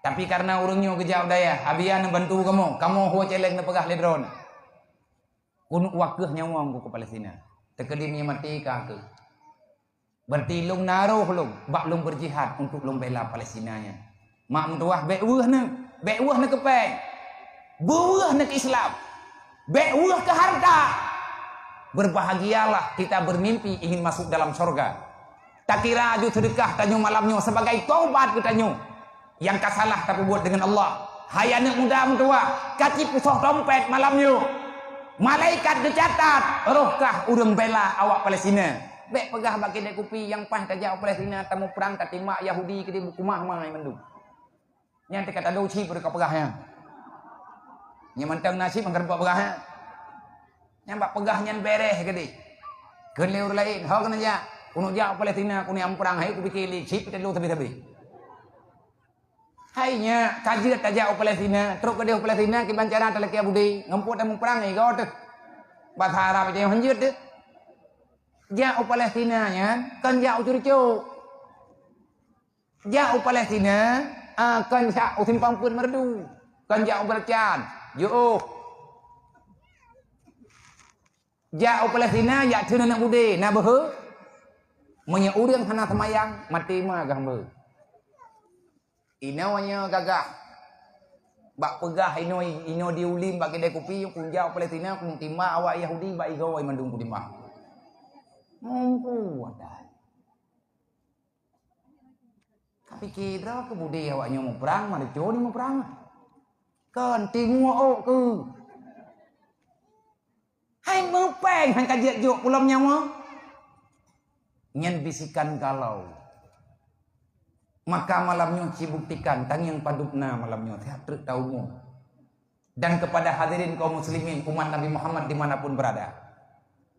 Tapi karena urungnya kejauh daya, abian bantu kamu ho celeng na pegah ledron. Kunuk wakeh nyawang ku ke Palestina. Tekedimnya mati kah ke. Berarti lung naruh lung, bak lung berjihad untuk lung bela Palestinanya. Mak mentuah bekwah na kepeng. Buah na ke Islam. Bekwah ke harta. Berbahagialah kita bermimpi ingin masuk dalam surga. Tak kira aju sedekah tanyo malamnya sebagai taubat ketanyo. Yang kasalah tapi buat dengan Allah. Hai anak muda mentua, kaki pusok dompet malamnya. Malaikat dicatat, rohkah urang bela awak Palestina. Bek pegah bak kedai kopi yang pah tajak Palestina tamu perang kati mak Yahudi kedai buku mah mai mendung. Yang tekat ada uci pada pegahnya. Yang mentang nasib angker buat pegahnya. Yang bak pegahnya bereh kedai. Keleur lain, hau kena ja. Kuno ja Palestina kuno yang perang hai ku pikir cip kita lu tabi-tabi. Hainya kaji tajak Palestina, terus kedai Palestina ki bancara teleki Budi, ngemput tamu perang ai gau teh. Bahasa Arab je hanjut teh. Jauh Palestina kan jauh curicu. Jauh Palestina kan jauh simpang pun merdu. Kan jauh bercan. Jauh. Jauh Palestina ya cuna nak bude na behe. Menya urang hana semayang mati mah gambe. Inawanya gagah. Bak pegah ino diulim bak kedai kopi kun jauh Palestina kun timah awak Yahudi bak igau ai mandung ku timah. Mampu ada. Tapi kira ke budi awaknya mau perang, mana curi mau perang. Kan timur ke. Hai mepeng hang kajiat jok pulam nyawa. Nyen bisikan galau. Maka malamnya cibuktikan tangiang padupna malamnya teatruk taumu. Dan kepada hadirin kaum muslimin umat Nabi Muhammad dimanapun berada,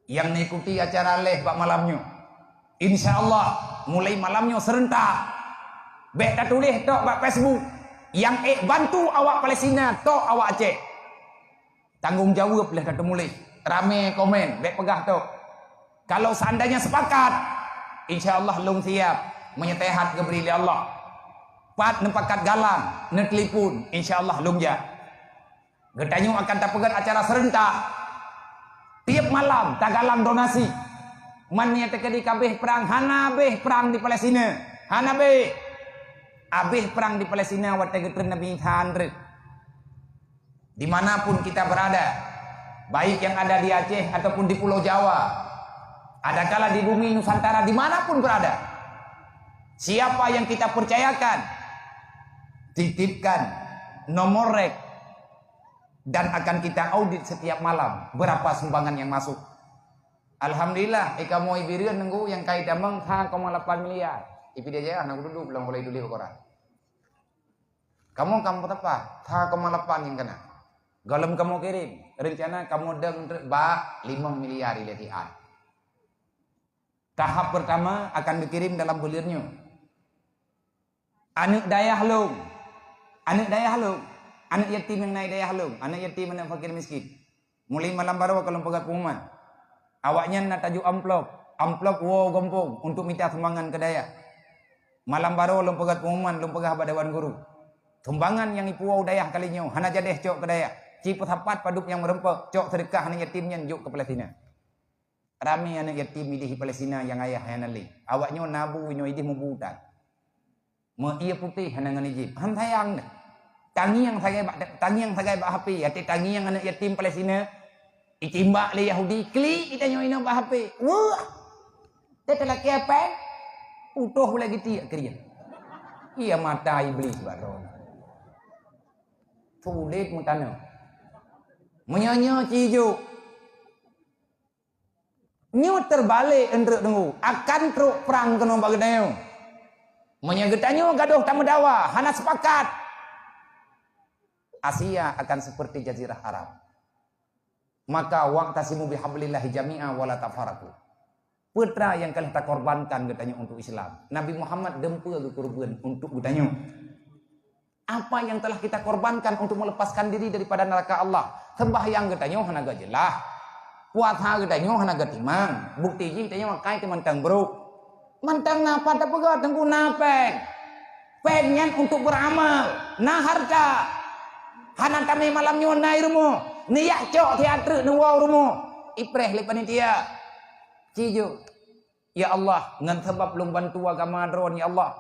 yang mengikuti acara leh bak malamnya, insya Allah mulai malamnya serentak. Bek tak tulis tok bak Facebook. Yang bantu awak Palestina tok awak Aceh. Tanggung jawab lah kata mulai. Rame komen, bek pegah tok. Kalau seandainya sepakat, insya Allah long siap menyetehat geberi Allah. Pat nempakat galang, netelipun, insya Allah long ja. Getanyu akan tak pegat acara serentak. Tiap malam tak galang donasi. Mannya terjadi kabeh perang, hana beh perang di Palestina. Hana beh. Abeh perang di Palestina waktu getren Nabi Handret. Dimanapun kita berada, baik yang ada di Aceh ataupun di Pulau Jawa, adakala di bumi Nusantara dimanapun berada, siapa yang kita percayakan, titipkan nomor rek dan akan kita audit setiap malam berapa sumbangan yang masuk. Alhamdulillah, kamu ibirian nunggu yang kait damang 5,8 miliar. Ipi dia aja anak duduk belum boleh dulu koran. Kamu apa? 5,8 yang kena. Galam kamu kirim, rencana kamu deng ba 5 miliar ilatihan. Tahap pertama akan dikirim dalam bulirnya. Anak dayah halung. Anak dayah halung. Anak yatim yang naik dayah halung. Anak yatim yang fakir miskin. Mulai malam baru kalau pegat pengumuman. Awaknya nak tajuk amplop. Amplop wo gompong untuk minta sumbangan ke dayah. Malam baru lom pegat pengumuman, lom pegah badawan guru. Sumbangan yang ipuau dayah kalinya, hana jadeh cok ke dayah. Ciput hapat paduk yang merempek, cok sedekah anak yatimnya juk ke Palestina. Rame anak yatim milih Palestina yang ayah yang nali. Awaknya nabu nyo idih membutan. Mau ia putih hana ngan Egypt. Han sayang dah. Tangi yang sagai bak HP, ati tangi yang anak yatim Palestina. Itimbak le Yahudi, klik kita nyo ina bak HP. Wah. Tetelaki apa? Utuh lagi tiak kriya. Ia mata iblis baron. Sulit mutana. Menyanyi cijo. Nyu terbalik endrek tunggu. Akan truk perang kena bageneo. Menyagetanyo gaduh tamu dawa. Hana sepakat. Asia akan seperti jazirah Arab. Maka waqtasimu bihablillahi jami'a wala tafarraqu. Putra yang kalian tak korbankan katanya untuk Islam. Nabi Muhammad dempur korban untuk katanya. Apa yang telah kita korbankan untuk melepaskan diri daripada neraka Allah. Sembahyang katanya hana gajelah. Puasa katanya hana gatimang. Bukti ji katanya makai ke mantang bro. Mantang napa tak pegat tengku napeng. Pengen untuk beramal. Nah harta. Hana kami malam nyonai rumo. Niyak cok teater nuwau rumo. Ipreh le panitia. Cijo. Ya Allah, ngan sebab lum bantu agama dron ya Allah.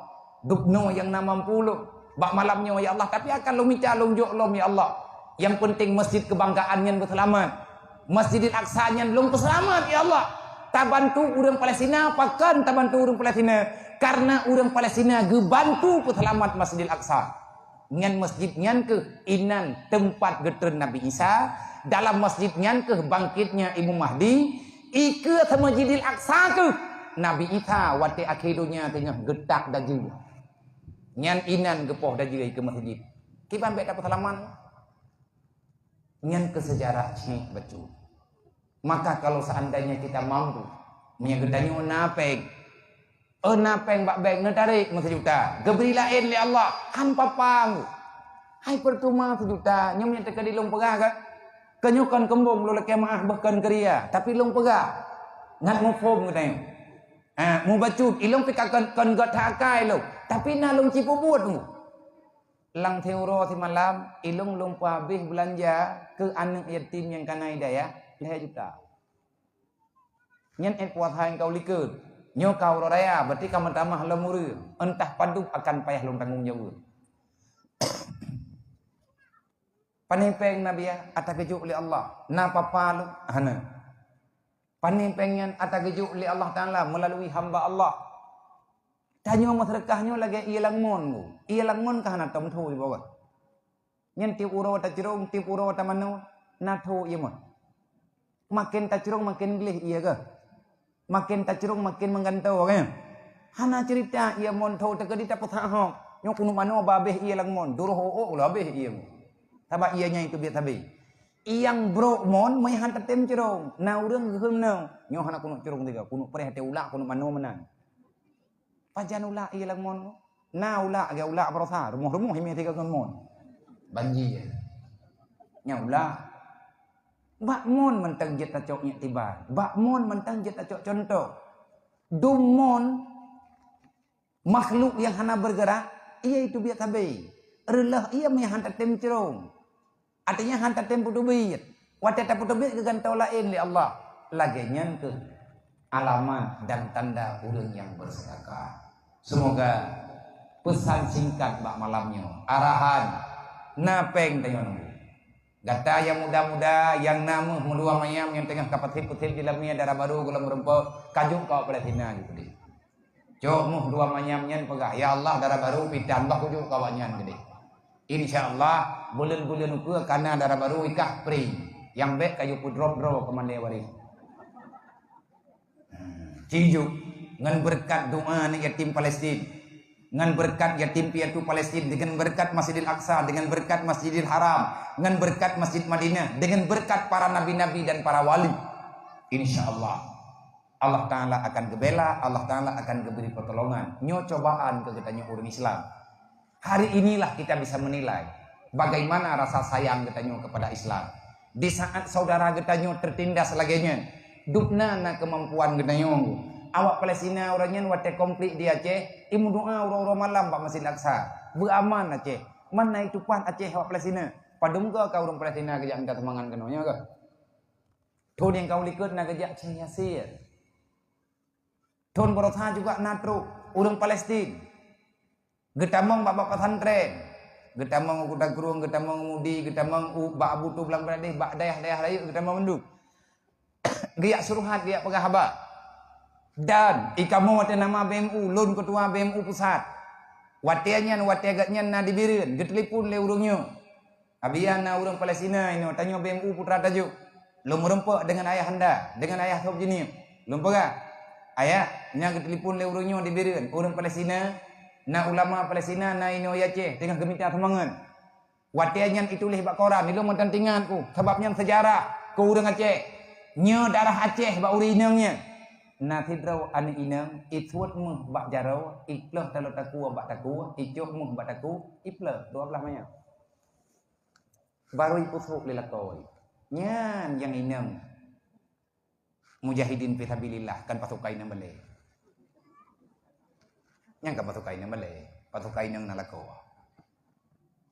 Dukno yang na mampu lu. Bak malamnya ya Allah, tapi akan lu minta lu jok lom ya Allah. Yang penting masjid kebanggaannya berselamat. Masjidil Aqsa-nya belum berselamat ya Allah. Tak bantu orang Palestina, pakan tak bantu orang Palestina. Karena orang Palestina gebantu berselamat Masjidil Aqsa. Ngan masjid nyan ke inan tempat getren Nabi Isa. Dalam masjid nyan ke bangkitnya Imam Mahdi. Ike sama Masjidil Aqsa ke Nabi Isa wate akhirunya tengah getak daju. Nyan inan gepoh daju ke masjid. Kiban bek dapat halaman. Nyan ke sejarah cik betul. Maka kalau seandainya kita mampu menyagetanya napeng. Napeng bak bek ngetarik sejuta. Geberi lain li Allah. Han papang. Hai percuma sejuta. Nyamnya teka di long pegah kan. Kenyukan kembung lu laki maah bahkan keria. Tapi long pegah. Ngat mu fom katanya. Mu bacut. Ilong pikakan kan gat hakai lu. Tapi na long cipu buat mu. Lang teuro si malam. Ilong long habis belanja ke anak yatim yang kanai daya. 5 juta. Nyan puasa yang kau likut. Nyo kau raya. Berarti kamu tamah lemuru. Entah padu akan payah long tanggung jawab. Panimpeng Nabi ya, atas kejuk oleh Allah. Na papa lu, hana. Panimpengnya atas kejuk oleh Allah Ta'ala melalui hamba Allah. Tanya masyarakat lagi ia langmon. Ia langmon kah na tam thu bawah. Nyen tiup uro ta jerong, tiup uro ta manu, na thu ia mon. Makin tacerung makin gelih iya ke? Makin tacerung makin menggantau kan? Hana cerita ia mon tau tegedi tak petah hok. Nyok kuno mano babeh iya lang mon. Duruh o labeh iya mo. Taba ianya itu biar tabi. Iyang bro mon may hantar tem cerung. Na urang geum nau. Nyok hana kuno cerung tiga. Kuno pereh te ulak kuno mano menang. Pajan ulak iya lang mon. Na ulak aga ulak prosa. Rumah-rumah himi tiga kon mon. Banjir. Nya ulak. Bak mon mentang jet tacok nya tiba. Bak mon mentang jet tacok contoh. Dumon makhluk yang hana bergerak, ia itu biar tabi. Relah ia may hantar tem cerung. Artinya hantar tem putubit. Wate ta putubit ke gantau lain li Allah. Lagenya ke alamat dan tanda urang yang bersedekah. Semoga pesan singkat bak malamnya. Arahan napeng tengok nunggu. Gata yang muda-muda yang nama mudua mayam yang tengah kapatip-kutip di dalamnya darah baru gulam rempok kajuk kau pelatina gitu deh. Cok muh dua manyamnya pegah. Ya Allah darah baru pitan bah kujuk kawannya gede. Insyaallah bulan-bulan ukur karena darah baru ikah pri. Yang baik kayu pudrop kemana waris. Cijuk ngan berkat doa ni yatim Palestin. Ngan berkat yatim piatu Palestin dengan berkat Masjidil Aqsa, dengan berkat Masjidil Haram, dengan berkat Masjid Madinah, dengan berkat para nabi-nabi dan para wali. Insyaallah Allah Ta'ala akan gebela, Allah Ta'ala akan geberi pertolongan. Nyo cobaan ke kita orang Islam. Hari inilah kita bisa menilai bagaimana rasa sayang kita nyo kepada Islam. Di saat saudara kita nyo tertindas laginya, dupna na kemampuan kita nyo. Awak Palestina orangnya wate komplit di Aceh, imu doa orang-orang malam Pak Masjid Aqsa. Beraman Aceh. Mana itu pan Aceh awak Palestina? Padum ke kau orang Palestina kejak angkat semangat kenonya ke? Tuh yang kau likut nak kejak Aceh Yasir. Tuan Borotha juga natru orang Palestin. Getamong bapak pesantren. Getamong kuda kurung, getamong mudi, getamong bak abu tu belang beradih, bak dayah-dayah layu, getamong menduk. Giyak suruhat, giyak pegahaba. Dan ikamu wate nama BMU, lun ketua BMU pusat. Watianyan, watiagatnya na dibirin, getelipun le urungnya. Abian na urung Palestina ini, tanya BMU putra tajuk. Lu merempok dengan ayah anda, dengan ayah sob jenis. Lu pegah. Ayah, nya telepon le urungnya dibirin. Orang Palestina, na ulama Palestina, na ino Aceh, tengah gemita semangat. Watianyan itu leh bak koran, itu mentantingan ku. Sebabnya sejarah, ku urang Aceh. Nya darah Aceh bak uri inangnya. Na tidraw ane inang, itwat muh bak jarau, iklah talo taku bak taku, icok muh bak taku, iklah, 12 manya. Baru ipusuk lelakoi. Nyan yang inang. Mujahidin fisabilillah kan pasukai nang bale. Yang kan pasukai nang bale, pasukai nang nalako.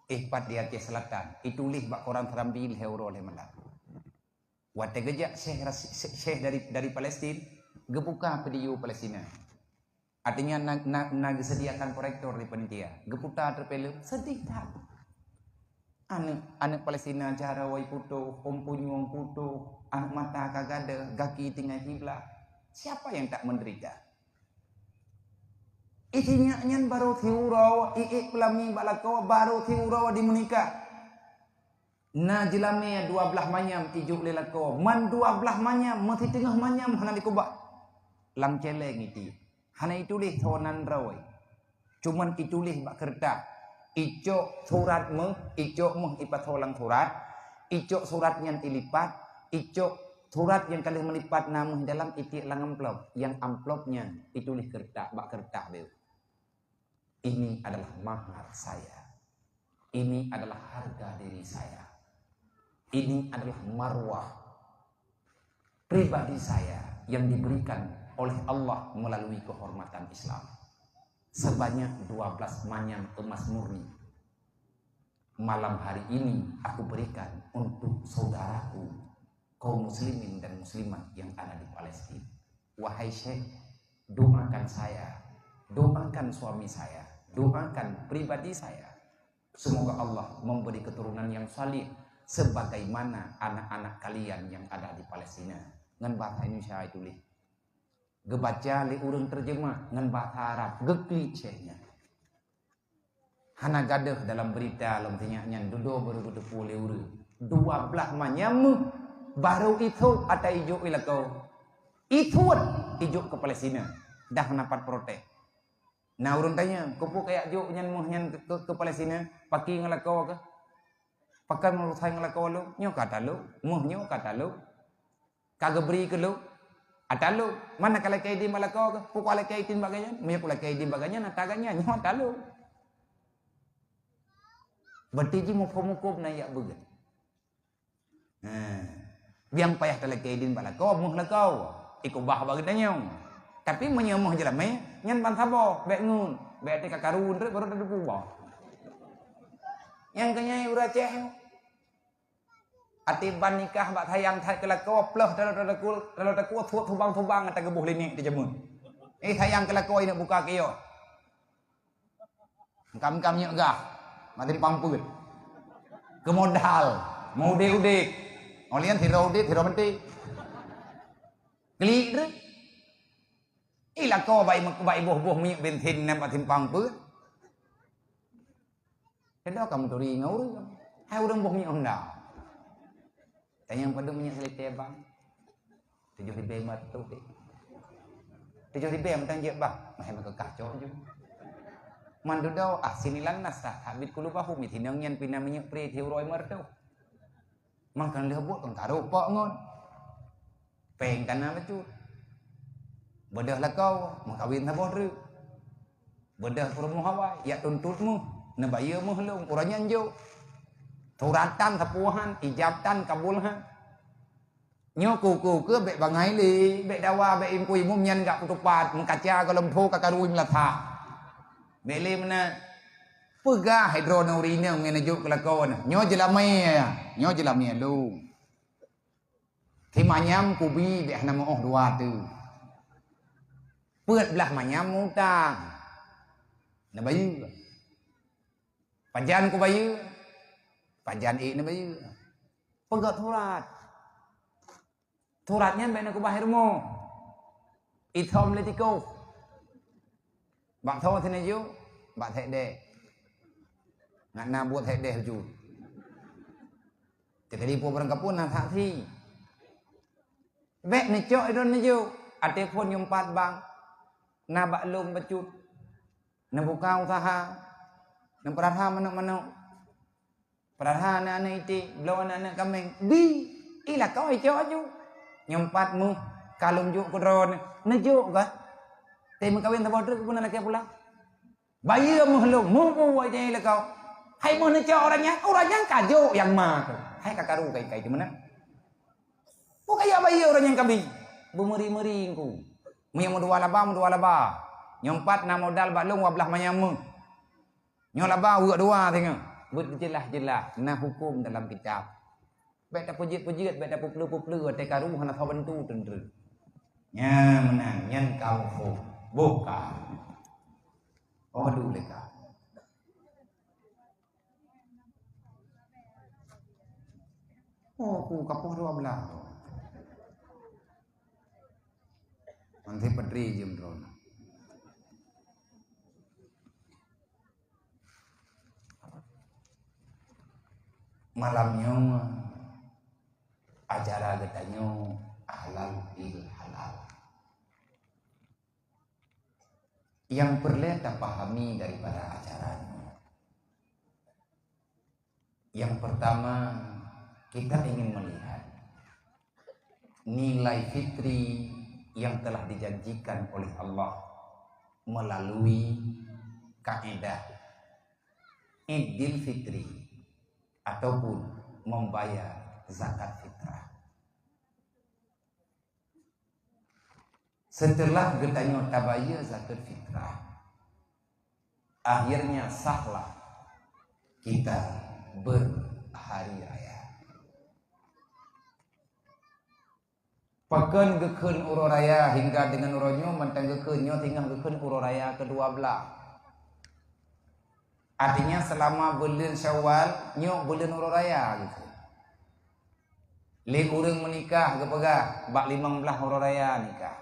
Ihpat di Aceh Selatan, itulih bak koran terambil heuro le malah. Wate gejak syekh dari Palestin, gebuka pediu Palestina. Artinya nag sediakan proyektor di panitia. Geputa terpelu sedih tak. Anak Palestina cara wai putu, ompunyuang putu, anak mata kagada, gaki tinggal kiblat. Siapa yang tak menderita? Isinya nyan baru thiurau, iik pelami balako baru thiurau di menikah. Na jelame 12 manyam ijuk lelako, man 12 manyam, mati tengah manyam hana dikubak. Lang celeng iti. Hana itulih thonan rawai. Cuman itulih bak kertas. Icok surat meh, icok meh ipatholang surat, icok surat yang dilipat, icok surat yang kali melipat nama dalam itik lang amplop, yang amplopnya ditulis kertas, bak kertas beu. Ini adalah mahar saya. Ini adalah harga diri saya. Ini adalah marwah pribadi saya yang diberikan oleh Allah melalui kehormatan Islam. Sebanyak 12 manyam emas murni. Malam hari ini aku berikan untuk saudaraku kaum muslimin dan muslimat yang ada di Palestina. Wahai Syekh, doakan saya, doakan suami saya, doakan pribadi saya. Semoga Allah memberi keturunan yang salih sebagaimana anak-anak kalian yang ada di Palestina. Ngan bahasa Indonesia itu lih. Gebaca li urang terjemah ngan bahasa Arab gekli Syekhnya. Hana gaduh dalam berita lam tanya nyan dudo baru 20 urang. 12 manyam Baru itu ada ijuk ilakau. Itu ijuk ke Palestina. Dah napat protes. Nah urun tanya, kupu kayak juk nyan ke Palestina, pakai ngelakau ke? Pakai melusai ngelakau lu, nyo kata lu, nyo kata lu. Kagak beri ke lu. Ada lu, mana kalau kayak di malakau ke? Pukul kalau kayak tin baganya, minyak kalau kayak di baganya, nataganya nyo ada lu. Berarti ji muka-muka na ya began. Biang payah tala kaidin balakau muh lakau. Iku bah baganya. Tapi menyemuh jelame nyan ban sabo bek ngun, bek te kakarun rek baru ada pubah. Yang kenyai ura ceh. Ati ban nikah bak sayang thai kelakau pleh dalam takut thubang ata gebuh linik di jamun. Sayang kelakau ini buka kiyo. Kam nyok gah. Mati pamput. Ke modal, mau udik. Olian thiro udik, thiro menti. Klik rek. Ila ko bai boh minyak bensin nam patim pamput. Kedo kamu turi ngau. Hai urang boh minyak honda. Tanya yang pada minyak selite bang. 7.000 mat tu dek. 7.000 tang je bah. Mai ma kacau je. Mandu daw sinilan nasa habit kulu bahu mitinang yan pinaminya pre tiuroy marto mangkan lebut kang karo pok ngon peng kana becut bedah lah kau makawin na bodru bedah purmu hawa ya tuntutmu na baye mu helung uranya anjo turatan tapuhan ijabtan kabulhan nyo ku ke bek bangai li bek dawa bek impui mum nyan gak putupat mengkaca kalau mtho kakarui melatha beli mana pegah hidronurina menajuk kelakon nyo jelame lu thi manyam kubi be nama oh dua tu peut belah manyam mutang na bayu panjan ku bayu panjan na bayu pegat turatnya be na ku bahirmo ithom letiko bak thô thế này chứ bạn thệ đề ngạn nam buat thệ đề ju thì đi po barang kapun na thak thi vek ne cok idon ne ju ate pun nyumpat bang na bak lum becut na buka usaha na peradha manuk peradha na ana iti blow na ana kameng bi ila kau cok ju nyumpat mu kalum ju kodron ne ju ka Temu kawin tak bodoh pun nak pulang. Bayi muhlung, muhu aja le kau. Hai mana cak orangnya kajo yang mah. Hai kakaru kai di mana? Bukan ya bayi orang yang kabi. Bumeri ku. Mu dua laba. Nyompat na modal balung wablah manyamu. Nyolaba dua tengok. Jelas na hukum dalam kitab. Baik tak pujit, baik tak puplu, tak karu hana bantu tentu. Nya menang nyan kau buka. Oh dulu leka. Oh ku kapoh 12. Nanti pedri jam drone. Malamnya acara getanya halal bil halal. Yang perlu kita pahami daripada acaranya. Yang pertama, kita ingin melihat nilai fitri yang telah dijanjikan oleh Allah melalui kaidah Idul Fitri ataupun membayar zakat fitrah. Setelah getanya tabaya zakat fitrah, akhirnya sahlah kita berhari raya. Pakan gekun uro raya hingga dengan uronyo mentang gekunyo tinggal gekun uro raya ke-12. Artinya selama bulan Syawal nyo bulan uro raya gitu. Li urang menikah kepegah bak 15 uro raya nikah.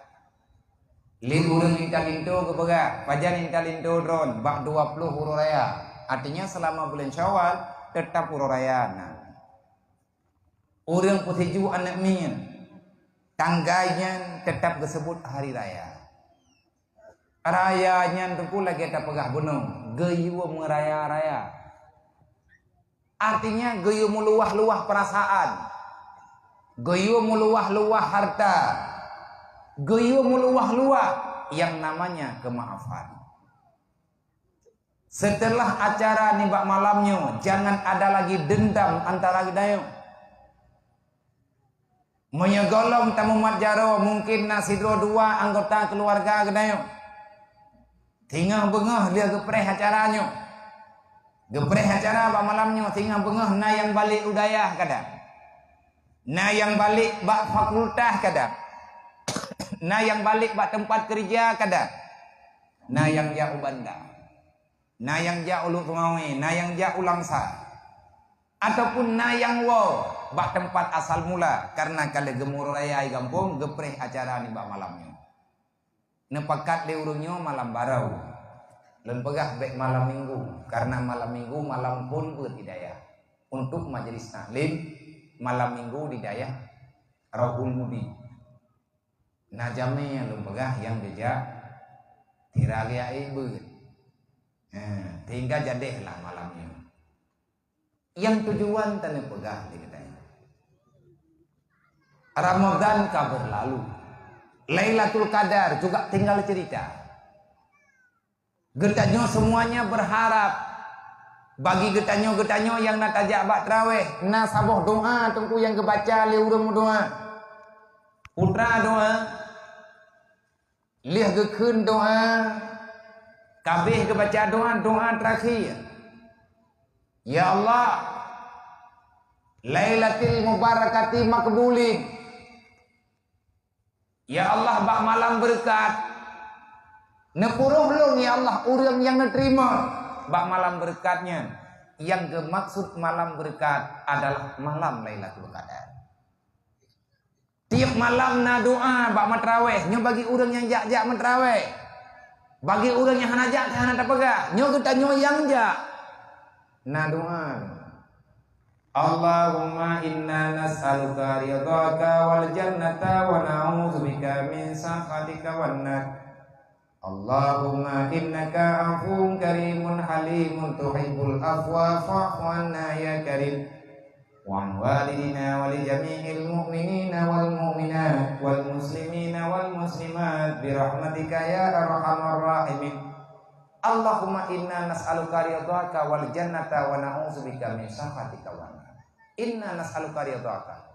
Lin urang intalindo kebaga, pajan intalindo drone, bak 20 huru raya. Artinya selama bulan Syawal tetap huru raya. Nah. Orang putih ju anak min. Tangganya tetap disebut hari raya. Rayanya tu lagi tak pegah gunung. Geyu meraya-raya. Artinya geyu meluah-luah perasaan. Geyu meluah-luah harta. Geyu meluah-luah yang namanya kemaafan. Setelah acara nibak malamnya, jangan ada lagi dendam antara kita. Menyegolong tamu matjaro mungkin nasidro dua anggota keluarga kita. Tinggal bengah dia gepreh acaranya. Gepreh acara bak malamnya tinggal bengah na yang balik udayah kadang. Na yang balik bak fakultas kadang. Na yang balik bak tempat kerja kadang. Na yang jauh bandar. Na yang jauh ulu Tumawi, na yang jauh Langsa. Ataupun na yang wow bak tempat asal mula karena kalau gemuruh raya gampung gepreh acara ni bak malamnya. Nepakat le urunyo malam barau. Dan pegah baik malam minggu karena malam minggu malam pun berhidayah untuk majelis taklim malam minggu di daya Rahul Mudi najame yang pegah yang jejak tiralia ibu hingga jadilah malamnya yang tujuan tanah pegah di kedai Ramadan kabar lalu Lailatul Qadar juga tinggal cerita. Getanyo semuanya berharap bagi getanyo yang nak tajak bak terawih, na saboh doa tunggu yang kebaca le urung doa. Putra doa, liah gekun doa, kabeh kebaca doa terakhir. Ya Allah, Lailatul Mubarakati makbulin. Ya Allah bak malam berkat. Nepuruh long ya Allah orang yang nerima bak malam berkatnya. Yang bermaksud malam berkat adalah malam Lailatul Qadar. Tiap malam na doa bak matraweh nyo bagi orang yang jak matraweh. Bagi orang yang hana jak hana tak pegak nyo kita nyo yang jak na doa. Allahumma inna nas'aluka ridhaka wal jannata wa na'udzubika min sakhatika wan nar. Allahumma innaka afuwwun karimun halimun tuhibbul afwa fa'fu anna ya karim wa an walidina wa li jami'il mu'minina wal mu'minat wal muslimina wal muslimat bi rahmatika ya arhamar rahimin. Allahumma inna nas'aluka ridhaka wal jannata wa na'udzubika min sakhatika wan nar. Inna nas'aluka ridhaka.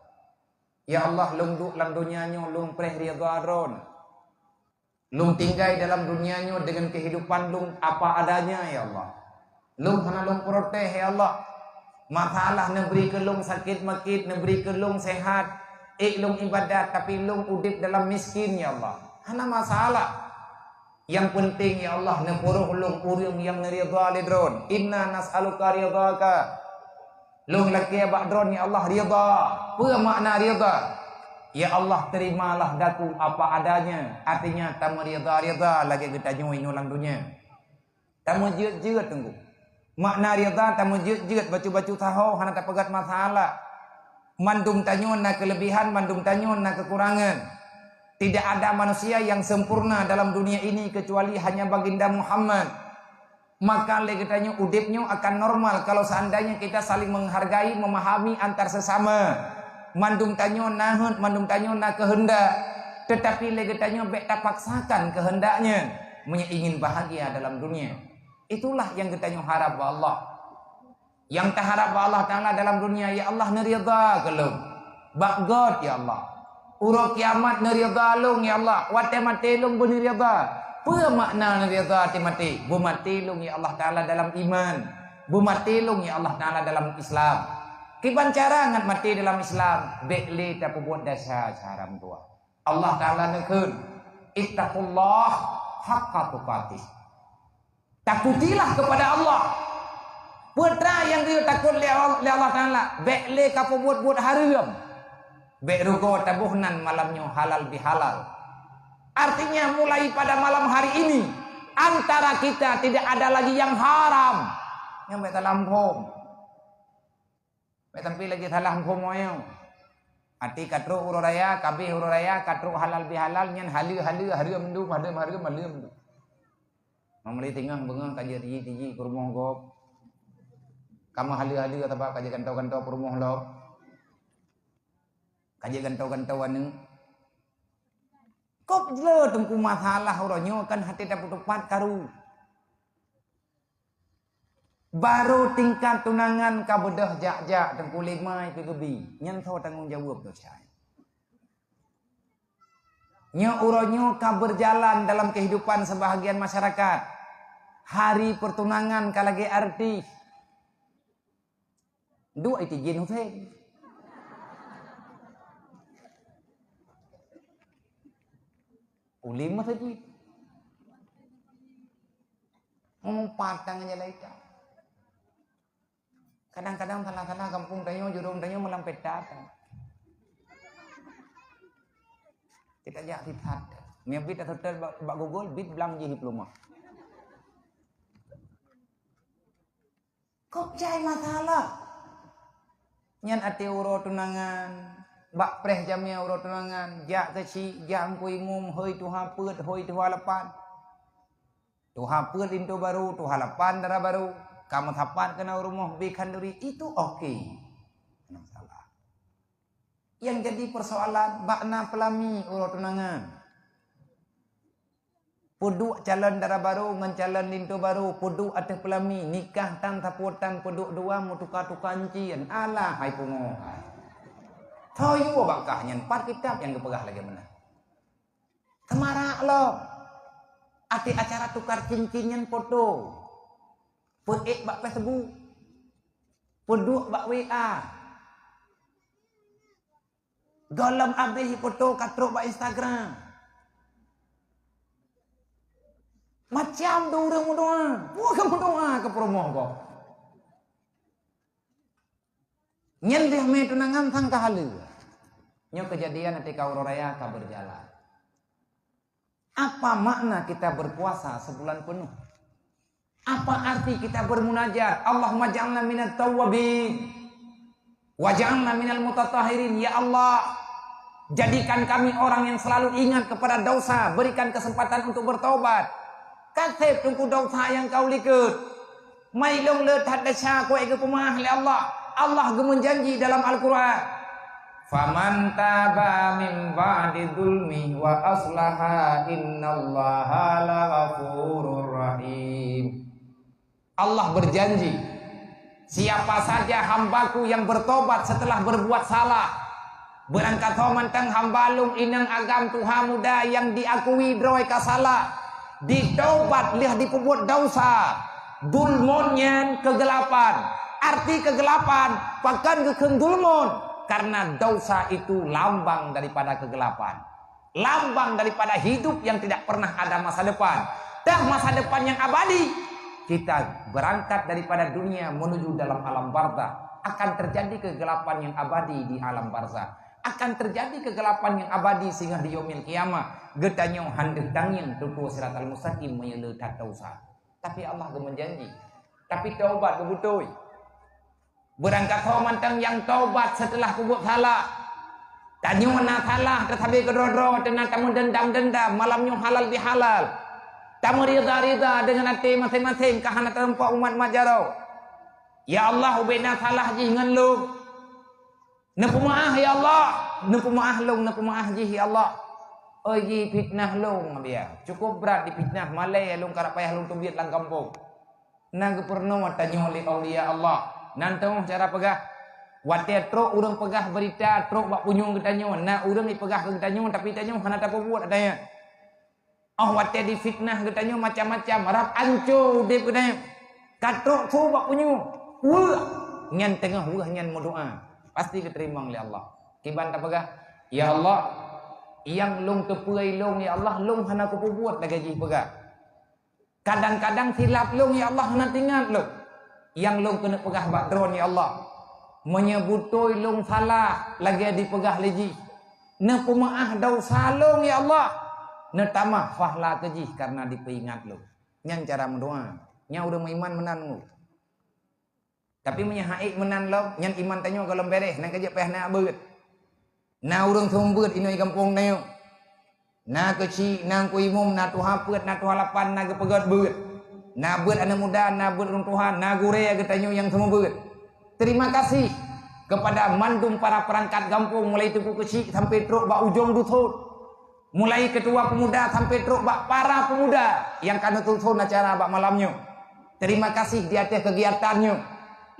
Ya Allah lung duk dalam dunianya lung preh ridha ron. Lung tinggal dalam dunianya dengan kehidupan lung apa adanya ya Allah. Lung hana lung proteh ya Allah. Masalah neberi ke lung sakit makit, neberi ke lung sehat, lung ibadat tapi lung udip dalam miskin ya Allah. Hana masalah. Yang penting ya Allah nepuruh lung urang yang neridha lidron. Inna nas'aluka ridhaka. Lung laki abak dron ya Allah ridha. Apa makna ridha? Ya Allah terimalah daku apa adanya. Artinya tamu ridha lagi kita nyuai nulang dunia. Tamu jeut tunggu. Makna ridha tamu jeut bacu-bacu tahu hana tak pegat masalah. Mandum tanyun na kelebihan, mandum tanyun na kekurangan. Tidak ada manusia yang sempurna dalam dunia ini kecuali hanya baginda Muhammad. Maka lagi tanya udipnya akan normal kalau seandainya kita saling menghargai, memahami antar sesama. Mandum tanyo nahut, mandum tanyo na kehendak. Tetapi lagi tanyo bek tak paksakan kehendaknya. Ingin bahagia dalam dunia. Itulah yang kita harap Allah. Yang tak harap Allah Ta'ala dalam dunia. Ya Allah neridha kelung. Bak God ya Allah. Urut kiamat neridha lung ya Allah. Wate mati lung pun neridha. Apa makna neridha hati mati? Bu mati lung ya Allah Ta'ala dalam iman. Bu mati lung ya Allah Ta'ala dalam Islam. Kiban cara ngat mati dalam Islam bekli tak buat dasar haram tua. Allah Taala nekun ittaqullah haqqa tuqatih. Takutilah kepada Allah. Putra yang dia takut li Allah Taala bekli ka buat haram. Bek rugo tabuhnan malamnya halal bihalal. Artinya mulai pada malam hari ini antara kita tidak ada lagi yang haram. Yang beta lampung. Tapi lagi salah hukum moyang. Ati katruk ururaya, kabeh ururaya, katruk halal bihalal, nyan halu harga mendu, harga mendu. Mamali tingah bengang kaji tiji ke rumah gop. Kamu halu atau apa kaji kantau ke rumah lo. Kaji kantau anu. Kop jelo tungku masalah uronyo kan hati dapat tepat karu. Baru tingkat tunangan kabedah jak tengku lemai ke gebi. Nyan tahu tanggung jawab tu cai. Nya uronyo ka berjalan dalam kehidupan sebahagian masyarakat. Hari pertunangan kalagi arti. Dua itu jin hotel. Ulim saja. Patang aja lah itu. Kadang-kadang salah-salah kampung tanyo jurung tanyo melampet datang. Kita jak lihat. Mia bit hotel bak Google bit belang je diploma. Kok cai masalah? Nyan ati uro tunangan, bak preh jamnya uro tunangan, jak kecil, jak angkui ngum, hoi tuha peut, hoi tuha lepan. Tuha peut into baru, tuha lepan darah baru. Kamu tapat kena rumah bikan duri itu okey. Masalah. Yang jadi persoalan bakna pelami uro tunangan. Puduk calon darah baru ngan calon lintu baru, puduk atas pelami nikah tan taputan puduk dua mu tukar-tukar cian. Alah hai pungo. Toyu bakah nyan 4 kitab yang kepegah lagi mana. Kemarak lo. Ati acara tukar cincin foto. Put bak Facebook. Puduk bak WA. Golam abih foto katruk bak Instagram. Macam tu orang doa. Buat kamu doa ke promo kau. Nyen dia me tunangan sang kahalu. Nyo kejadian nanti kau raya ka berjalan. Apa makna kita berpuasa sebulan penuh? Apa arti kita bermunajat? Allahumma ja'alna minat tawwabin wa ja'alna minal mutatahhirin. Ya Allah, jadikan kami orang yang selalu ingat kepada dosa, berikan kesempatan untuk bertobat. Kasih tunggu dosa yang kau likut. Mai long le that dasha ko ke pemah le Allah. Allah gemenjanji dalam Al-Qur'an. Faman taba min ba'di dzulmi wa aslaha innallaha laghafurur rahim. Allah berjanji, siapa saja hambaku yang bertobat setelah berbuat salah, berangkat mantang hambalung inang agam Tuhan muda yang diakui droi kasalah, ditobat lihat diperbuat dosa, dulmonnya kegelapan. Arti kegelapan, bahkan kekendulmon, karena dosa itu lambang daripada kegelapan, lambang daripada hidup yang tidak pernah ada masa depan, dan masa depan yang abadi. Kita berangkat daripada dunia menuju dalam alam barzah, akan terjadi kegelapan yang abadi di alam barzah, akan terjadi kegelapan yang abadi sehingga di yaumil kiamah getanyo handek tanging tuku siratal mustaqim menyelekat dosa. Tapi Allah gemenjanji, tapi taubat bebutuy. Berangkat mantang yang taubat setelah kubuk salah. Tanyo na salah tetapi kedrodro dengan kamu dendam malamnya halal bihalal. Kamu rida dengan hati masing-masing kahana tempat umat majarau. Ya Allah ubena salah jingan lu. Nepu maah ya Allah. Nepu maah lu, nepu maah ji ya Allah. Oji fitnah lu dia. Cukup berat di fitnah malai lu karap payah lu tubiat lang kampung. Nang purno tanyo li auliya Allah. Nantong cara pegah. Wate truk urang pegah berita truk bak punyung ketanyo. Na urang dipegah ke ketanyo tapi tanyo hana tak buat adanya. Oh wate di fitnah ketanyo macam-macam harap ancu dip ketanyo. Katruk tu bak punyung. Wah, nyan tengah wah nyan doa. Pasti diterima oleh Allah. Kiban tak pegah. Ya Allah, yang long tepuai long ya Allah long hana ku buat lagi ji pegah. Kadang-kadang silap long ya Allah hana tingat long. Yang long kena pegah bak drone ya Allah. Menyebutoi long salah lagi dipegah lagi. Na pemaah dosa long ya Allah. Na tamah fahla keji karena dipeingat long. Nyan cara mendoa. Nya udah iman menanmu. Tapi menyahaik menan lo, nyan iman tanyo kalau beres, nang kerja payah nak beut. Na urang sombet inoi kampung na yo. Na kecil, na kuimum, na tuha pet, na tuha lapan, na gepegat bet. Na bet anak muda, na bet orang Tuhan, na gure getanyo yang semua bet. Terima kasih kepada mandum para perangkat kampung mulai tuku kecil sampai teruk bak ujung dusun. Mulai ketua pemuda sampai teruk bak para pemuda yang kana tusun acara bak malamnya. Terima kasih di atas kegiatannya.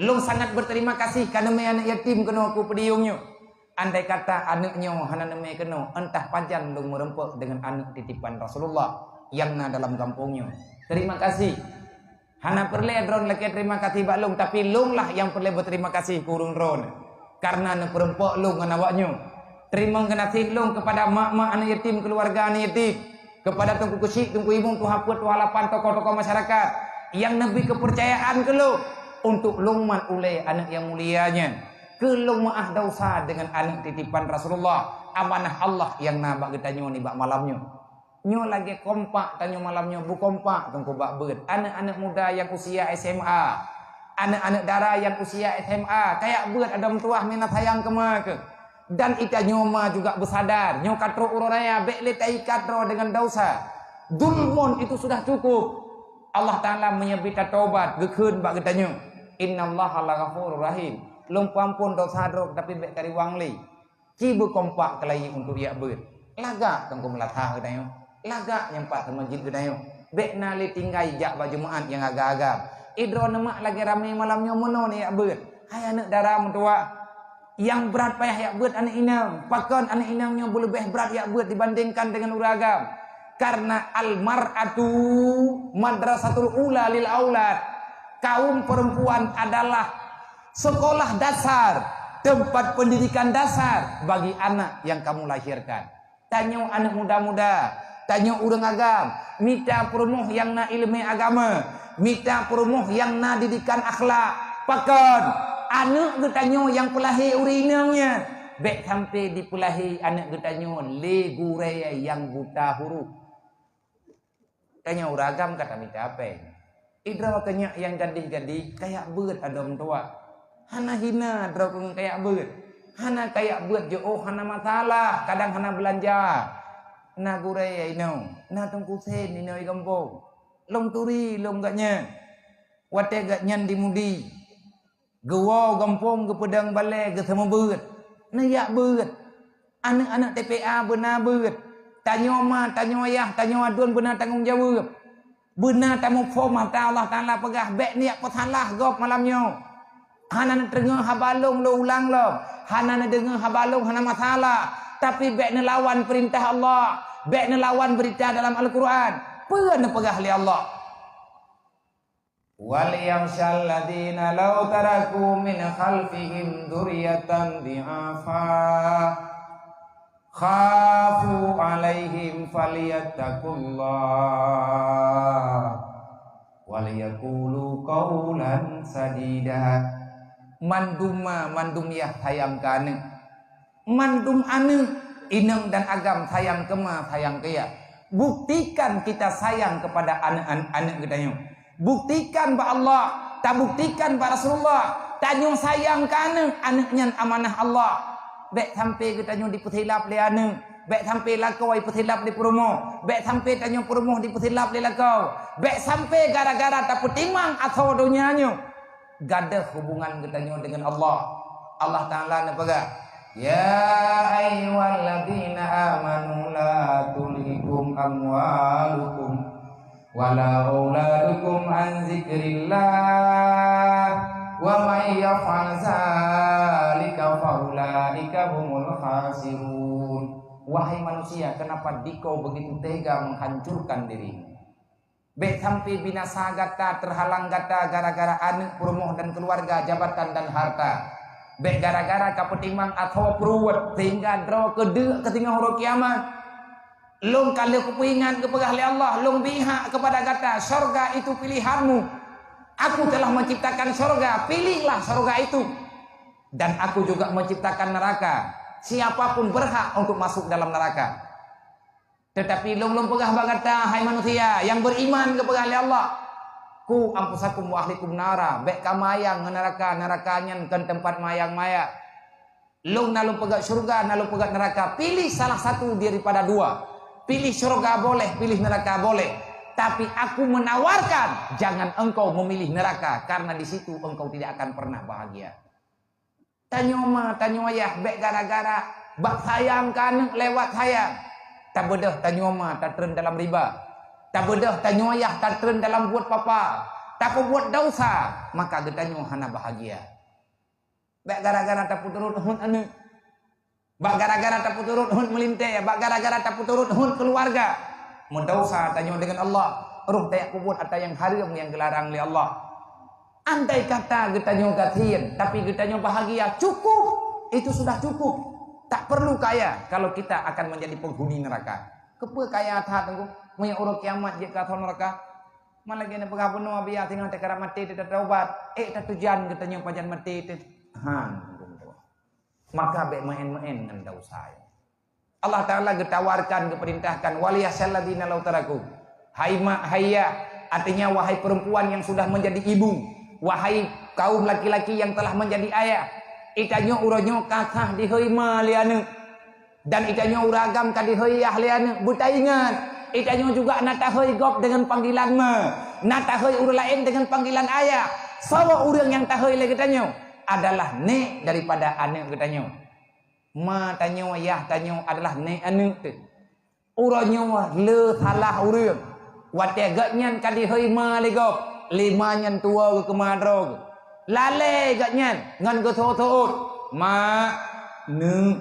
Long sangat berterima kasih karena me anak yatim kena aku pediungnya. Andai kata anaknya hana neme kena, entah panjang long merempuk dengan anak titipan Rasulullah yang na dalam kampungnya. Terima kasih. Hana perle dron lagi terima kasih bak long, tapi long lah yang perle berterima kasih kurung dron. Karena na perempuk long dengan awaknya. Terima kasih long kepada mak-mak anak yatim, keluarga anak yatim, kepada tungku kecil, tungku ibu, tu haput, tu halapan, tokoh-tokoh masyarakat yang nabi kepercayaan ke long untuk longman oleh anak yang mulianya. Kelong maaf dosa dengan anak titipan Rasulullah, amanah Allah yang nabak kita nyo ni bak malamnya. Nyo lagi kompak tanyo malamnya bu kompak tunggu bak bet. Anak-anak muda yang usia SMA, anak-anak dara yang usia SMA, kayak bet ada mentuah minat sayang kema ke. Dan ita nyoma juga bersadar, nyo katro uroraya bekle tai katro dengan dosa. Dulmon itu sudah cukup. Allah Taala menyebita taubat gekun bak kita nyo. Innallaha laghafurur rahim. Long pampun dosa drok tapi bek kari wangli. Cibu kompak kelai untuk dia ber. Laga tangku melatah ke dayo. Laga nyempat ke masjid ke dayo. Bek nali tinggai jak baju maat yang agak-agak. Idro nemak lagi ramai malamnya mono ni ya ber. Hai anak darah mentua. Yang berat payah ya ber anak inang. Pakon anak inangnya lebih berat ya ber dibandingkan dengan uragam. Karena al-mar'atu madrasatul ula lil aulad. Kaum perempuan adalah sekolah dasar, tempat pendidikan dasar bagi anak yang kamu lahirkan. Tanya anak muda-muda, tanya urang agam, minta perumuh yang na ilmu agama, minta perumuh yang na didikan akhlak. Pakon anak getanyo yang pelahi urinangnya, bek sampai dipelahi anak getanyo le gure yang buta huruf. Tanya uragam kata minta apa? Idra kenyak yang gadih-gadih kayak bet adom tua. Hana hina drapung kayak bet. Hana kayak bet je oh hana masalah, kadang hana belanja. Na gure ino, na tungku sen ino i kampung. Long turi long gaknya. Wate gaknya dimudi. Gewa kampung ke pedang balai ke sama bet. Na yak bet. Anak-anak TPA benar bet. Tanya ma, tanya ayah, tanya adun benar tanggung jawab. Benar tamu form Allah Taala pegah bek niat petalah gop malamnya. Hana nak dengar habalong lo ulang lo. Hana nak dengar habalong hana masalah. Tapi bek nak lawan perintah Allah. Bek nak lawan berita dalam Al-Quran. Pernah pegah li Allah. Wal yamshal ladina law taraku min khalfihim dzurriyyatan dhi'afa khafu alaihim falyattaqullah wal yaqulu qawlan sadida. Mandum ya sayang ke ane. Mandum ane inang dan agam sayang kema sayang kaya. Buktikan kita sayang kepada anak-anak kita nyo. Buktikan ba Allah, tak buktikan ba Rasulullah. Tanyo sayang ke anaknya amanah Allah. Bek sampai kita nyo diputilap le ane. Bek sampai lakau diputilap di perumo. Bek sampai tanyo perumo diputilap le lakau. Bek sampai gara-gara tak putimang atau dunianya. Gadah hubungan kita dengan Allah. Allah Taala napaga. Ya ayyuhalladzina amanu la tulhikum amwalukum wala auladukum an zikrillah wa may yaf'al dzalika faulaika humul khasirun. Wahai manusia, kenapa dikau begitu tega menghancurkan dirimu? Bek sampai binasa gata, terhalang gata gara-gara anak, perumoh dan keluarga, jabatan dan harta. Bek gara-gara kapetimang atau peruwet sehingga draw kedek ketinggal huruf kiamat. Long kalau kepingan kepada Allah, long bihak kepada gata, surga itu pilihanmu. Aku telah menciptakan surga, pilihlah surga itu. Dan aku juga menciptakan neraka. Siapapun berhak untuk masuk dalam neraka. Tetapi long pegah bagata hai manusia yang beriman kepada Allah. Ku ampusakum wa ahlikum nara. Bek kamayang neraka, nerakanya kan tempat mayang-maya. Lu nalu pegat surga, nalu pegat neraka. Pilih salah satu daripada dua. Pilih surga boleh, pilih neraka boleh. Tapi aku menawarkan, jangan engkau memilih neraka, karena di situ engkau tidak akan pernah bahagia. Tanya ma, tanya ayah, baik gara-gara bak sayang kan lewat sayang. Tak bedah tanya ma, tak teren dalam riba. Tak bedah tanya ayah, tak teren dalam buat papa. Tak buat dosa, maka getanya hana bahagia. Bak gara-gara tak puturut hun anu. Bak gara-gara tak puturut hun melintai, bak gara-gara tak puturut hun keluarga. Mendosa tanya dengan Allah. Ruh tak kubut atau yang haram yang dilarang oleh Allah. Andai kata getanya kasihan, tapi getanya bahagia, cukup. Itu sudah cukup. Tak perlu kaya kalau kita akan menjadi penghuni neraka. Kepa kaya hati tengku, punya urut kiamat je kata neraka. Malah kena pegah penuh biar tinggal tekara mati tidak taubat. Tak tujuan getanya pajan mati itu. Maka baik main-main dengan dosa. Allah Ta'ala getawarkan, keperintahkan waliyasalladzina law taraku. Hai mak, hayya, artinya wahai perempuan yang sudah menjadi ibu, wahai kaum laki-laki yang telah menjadi ayah, itanyo uronyo kakah di heima liane, dan itanyo uragam ka di heyah liane, buta ingat, itanyo juga nata hei gop dengan panggilan ma, nata hei ur lain dengan panggilan ayah. Sawa urang yang tahoi lagi tanyo adalah ne daripada anak getanyo. Ma tanyo ayah tanyo adalah ne anu tu. Uronyo le salah urang. Wate gatnyan kadi hei ma legop. Lima nyan tua ke kemadro. Lale gatnyan ngan ke thot. Ma nu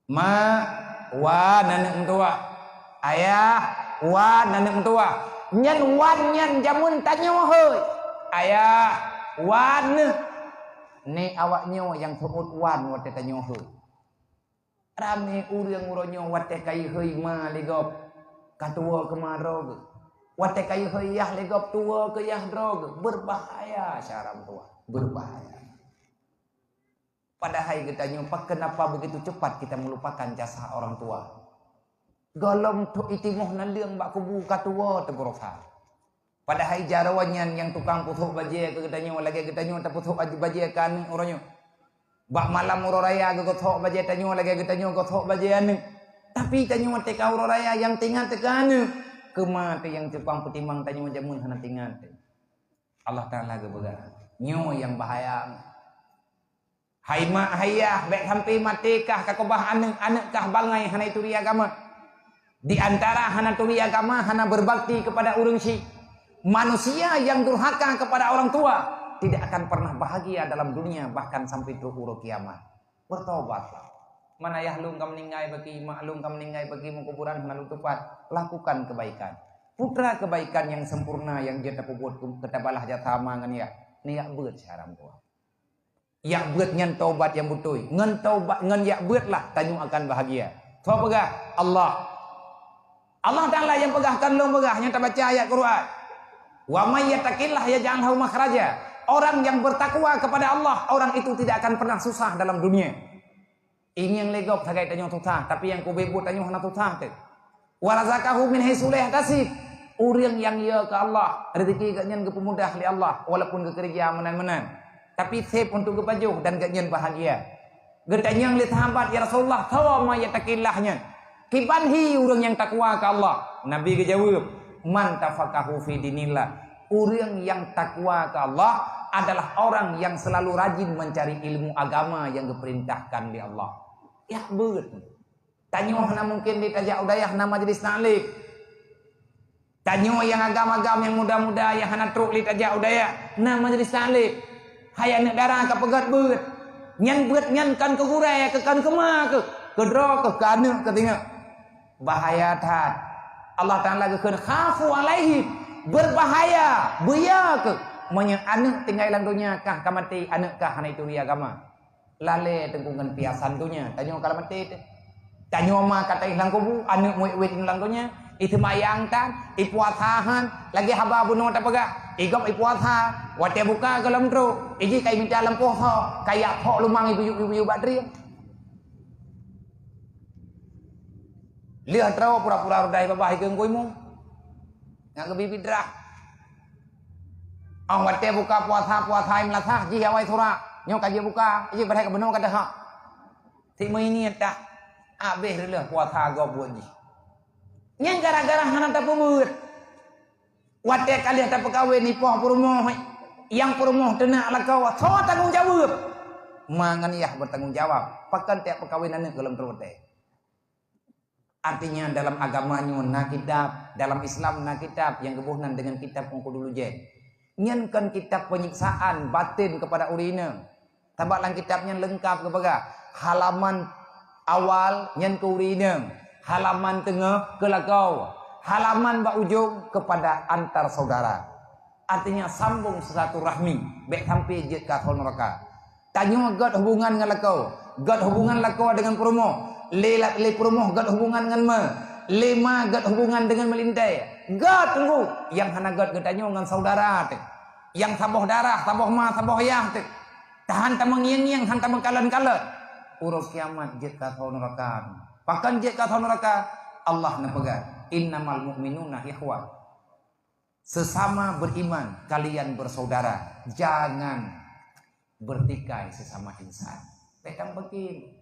ma wa nanek tua. Ayah wa nanek tua. Nyan wan nyan jamun tanyo hei. Ayah wan ne awaknya yang sebut wan wate tanyo hei. Rame urang uronyo wate kai hei ma legop katua kemarog. Wate kai hei yah legop tua ke yah drog. Berbahaya syaram tua. Berbahaya. Padahal kitanya kenapa begitu cepat kita melupakan jasa orang tua. Golong tu itimuh naliang bak kubu katua tegorosa. Padahal jarawannya yang tukang putuk bajia ke getanya lagi getanya tak putuk bajia kan orangnya. Bak malam uroraya ke gotok bajia tanyo lagi getanya gotok bajia ni. Tapi tanyo teka uroraya yang tinggal tekan kemati yang cupang petimbang tanyo jamun hana tinggal. Allah Taala ke begar. Nyo yang bahaya. Hai mak hayah baik sampai matikah kakobah anak kah bangai hana itu agama. Di antara hana turi agama hana berbakti kepada urang si. Manusia yang durhaka kepada orang tua tidak akan pernah bahagia dalam dunia bahkan sampai turun kiamat. Bertobatlah. Mana yahlung kam ninggai bagi maklum kam ninggai bagi kuburan lalu tepat lakukan kebaikan. Putra kebaikan yang sempurna yang dia terbuat ketabalah jatah mangan ya. Niak beut haram tua. Ya beut ngan taubat yang betul. Ngan taubat ngan ya beutlah tanyo akan bahagia. Tuh pegah Allah. Allah Taala yang pegahkan lu pegahnya tak baca ayat Quran. Wa may yattaqillah yaj'al lahu makhraja. Orang yang bertakwa kepada Allah, orang itu tidak akan pernah susah dalam dunia. Ini yang legok sagai tanyo susah, tapi yang kubebut tanyo hana susah teh. Wa razaqahu min haitsu la yahtasib. Urang yang ya ke Allah, rezeki gatnyan ke pemudah li Allah, walaupun ke kerja menan-menan. Tapi save untuk ke pajuh dan gatnyan bahagia. Gatanyang li sahabat ya Rasulullah, tawa may yattaqillahnya. Kibanhi urang yang takwa ke Allah. Nabi kejawab, man tafaqahu fi dinillah. Orang yang takwa ke Allah adalah orang yang selalu rajin mencari ilmu agama yang diperintahkan di Allah. Ya betul. Tanyo hana mungkin ditajak udayah nama majelis taklim. Tanyo yang agama-agama yang muda-muda yang hana truk ditajak udayah nama majelis taklim. Hayang negara ka pegat beut. Nyan beut nyan kan ke hurai ke kan kema ke dro ke kana ke tinggal. Bahaya tat. Allah Taala gekeun khafu alaihi berbahaya buya ke monya anak tinggal dalam dunia kah kamati anak kah hana itu agama lale tengkungan piasan dunia tanyo kalau mati tanyo ma kata ilang kubu anak muit dalam dunia itu mayang tan ipuasahan lagi haba bunuh tak pegah igop ipuasa wate buka ke dalam tro iji kai minta lampu ho kayak ho lumang ibu badri lihat tro pura-pura rodai babah ikeung koimu ngak kebibi drah. Ang wate buka puasa im latah ji awai thura. Nyo kaji buka, ji berhak beno kada ha. Tik mai ni tak habis dah puasa go buat ni. Yang gara-gara hana tak pemut. Wadah kali tak perkahwin ni poh perumoh. Yang perumoh tenak lah kau. So tanggung jawab. Mangan iya bertanggung jawab. Pakan tiap perkahwinan ni dalam terwate. Artinya dalam agamanya nak kitab, dalam Islam nak kitab yang kebunan dengan kitab pungku dulu je. Nyankan kitab penyiksaan batin kepada urina. Tabaklah kitabnya lengkap kepada halaman awal nyan ke urina, halaman tengah ke lakau, halaman bak ujung kepada antar saudara. Artinya sambung silaturahmi, baik sampai je ke neraka. Tanya gad hubungan dengan lakau, gad hubungan lakau dengan perumoh. Le perumoh gad hubungan dengan lima gad hubungan dengan melintai. Gad tunggu yang hana gad tanya dengan saudara tu. Yang saboh darah, saboh ma, saboh ayah tu. Tahan tamang yang han tamang kalan-kalan. Urus kiamat jet ka neraka. Pakan jet ka neraka Allah na pegang. Innamal mu'minuna ikhwah. Sesama beriman kalian bersaudara. Jangan bertikai sesama insan. Petang begini.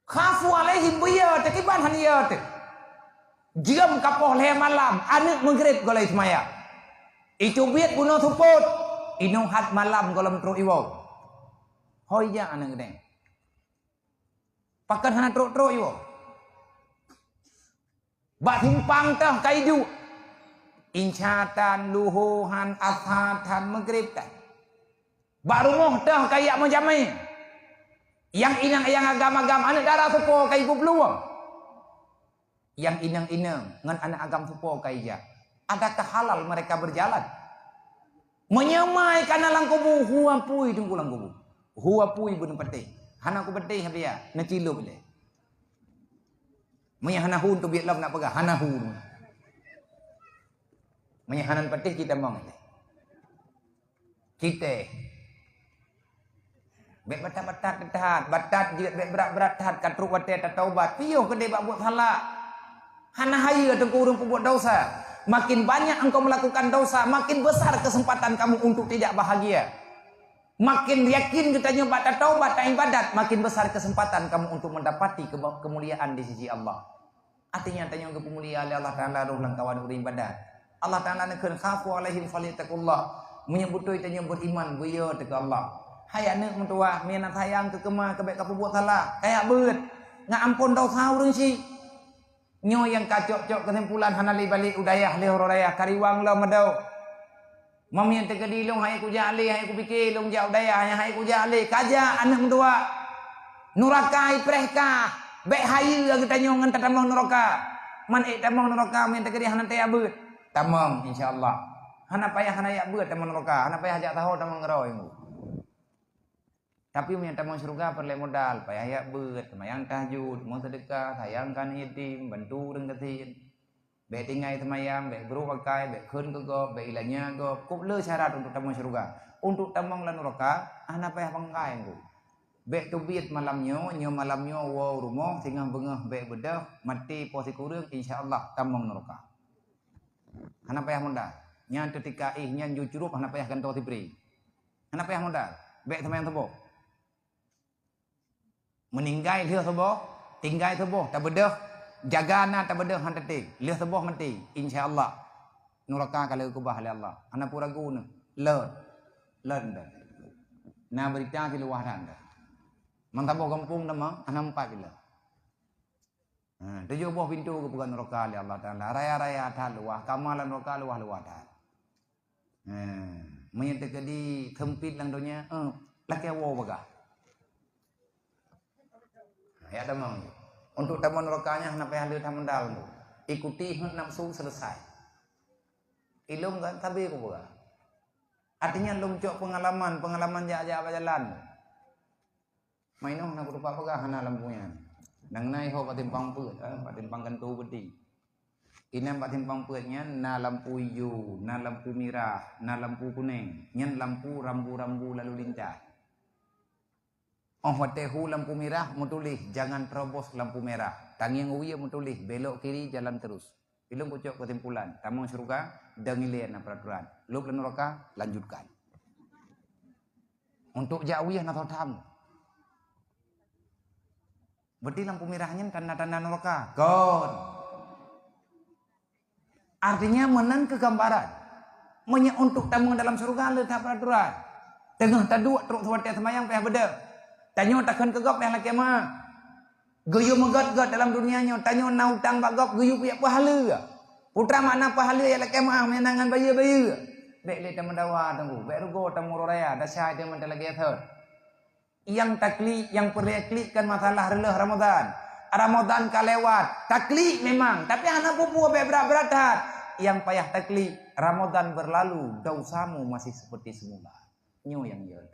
Khafu alaihim biya takiban haniyat. Jam kapoh le malam anak maghrib golai semaya. Itu biat bunuh suput. Inung hat malam golam tro iwo. Hoya anak gede. Pakan hana tro iwo. Bak timpang tah kaiju. Insyatan luhuhan ashatan maghrib tah. Bak rumuh tah kayak menjamai. Yang inang-inang agam-agam anak darah supo kai ibu peluang. Yang inang-inang ngan anak agam supo kai ja. Adakah halal mereka berjalan? Menyamai kana langkubu huwa pui tunggu langkubu. Huwa pui bun peti. Hana ku peti habia na cilu bile. Menya hana hun tu biat lam nak pegah hana hun. Menya hanan peti kita mong ile. Kita bet batat batat jilat bet berat tahat katruk wate taubat piyo kede bak buat salah hana haya tengku urang buat dosa makin banyak engkau melakukan dosa makin besar kesempatan kamu untuk tidak bahagia makin yakin kita bak taubat dan ibadat makin besar kesempatan kamu untuk mendapati kemuliaan di sisi Allah artinya tanya ke kemuliaan Allah Taala ruhlan kawan beribadat Allah Taala nekeun khafu alaihim falittaqullah menyebut tanya beriman beyo te Allah hai anak mentua mian sayang ke kemah ke baik kapu buat salah kayak beut ngak ampun dosa urang si nyo yang kacok-cok kesimpulan hanali balik udayah le horayah kariwang lo medau mamian te kedilung hai ku jali hai ku pikir long ja udayah hai ku jali kaja anak mentua nurakai prehka baik hayu lagi tanyo ngan tatamong neraka man tamong neraka mian te kedi hanan te beut tamong insyaallah hana payah hana ya beut tamong neraka hana payah jak tahu tamong ngeroi tapi minta mau surga perlu modal, payah ya beut, semayang tahajud, mau sedekah, sayangkan yatim, bantu orang ketin. Baik tinggal semayang, baik guru pakai, baik khun ke go, baik ilahnya go. Kau le syarat untuk tamu surga. Untuk tamang lan neraka, ana payah pangkai ku. Baik tu biat malamnya, nyo malamnya wow rumah, singah bengah baik bedah, mati posi kurang, insyaallah tamang neraka. Ana payah modal. Nya ketika nya jujurup, ana payah ganto tibri. Ana payah modal. Baik semayang tebo. Meninggai lihat seboh, tinggai seboh, tak bedah, jaga na tak bedah hantar ting, lihat seboh mati, insyaallah, neraka kalau kubah oleh Allah, anak pura guna, len dah, na berita di luar dah, mantap kampung nama, anak empat bila, tujuh buah pintu ke bukan neraka oleh Allah Taala, raya-raya dah luah, kamalan neraka luah dah, menyatakan di sempit lang dunia, laki awal bagah. Ya tamang. Untuk tamu nerakanya hendak payah lihat tamandal. Ikuti nafsu selesai. Ilum kan tabi ko buka. Artinya lum cok pengalaman jak jalan. Mainong nak rupa pegah hana lampunya. Nang nai ho patimpang peut, patimpang kantu beti. Ina patimpang peutnya na lampu hijau, na lampu merah, na lampu kuning, nyen lampu rambu-rambu lalu lintas. Oh watehu lampu merah mutulih jangan terobos lampu merah. Tangiang uya mutulih belok kiri jalan terus. Ilung kucok kesimpulan. Tamang surga dangilian peraturan. Luk neraka lanjutkan. Untuk jauh na tahu. Berarti lampu merahnya tanda-tanda neraka. Kon. Artinya menan kegambaran. Untuk tamu dalam surga letak peraturan. Tengah taduk teruk suatu semayang payah beda. Tanya takkan kegap yang laki mah. Guyu megat-gat dalam dunianya. Tanya nak hutang bagap guyu punya pahala. Putra makna pahala yang laki mah menangan bayi-bayi. Baik le tamu dawa tunggu. Baik rugo tamu raya. Dasar dia mentah lagi athar. Yang taklik, yang perlu klikkan masalah relah Ramadan. Ramadan kalewat. Taklik memang. Tapi anak pupu berat-berat. Yang payah taklik. Ramadan berlalu. Dosamu masih seperti semula. Nyo yang yod.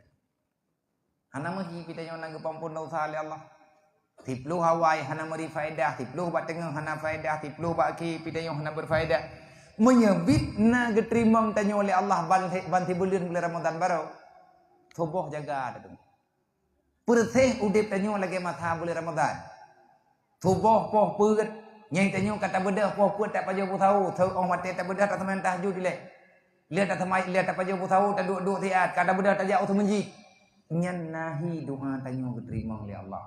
Hana mahi kita nyo nang pampun dosa oleh Allah. Tiplu hawai hana meri faedah, tiplu bat tengah hana faedah, tiplu bat ki kita nyo hana berfaedah. Menyebit na getrimang tanyo oleh Allah banti bulan bulan Ramadan baru. Tubuh jaga tu. Persih udip tanyo lagi mata bulan Ramadan. Tubuh poh peut nyai tanyo kata bedah poh peut tak pajo bu tahu, tahu orang mati tak bedah tak teman tahajud dilek. Lihat tak temai lihat tak pajo bu tahu tak duk tiat kata bedah tak jauh tu menji. Nyan nahi doa tanyo diterima oleh Allah.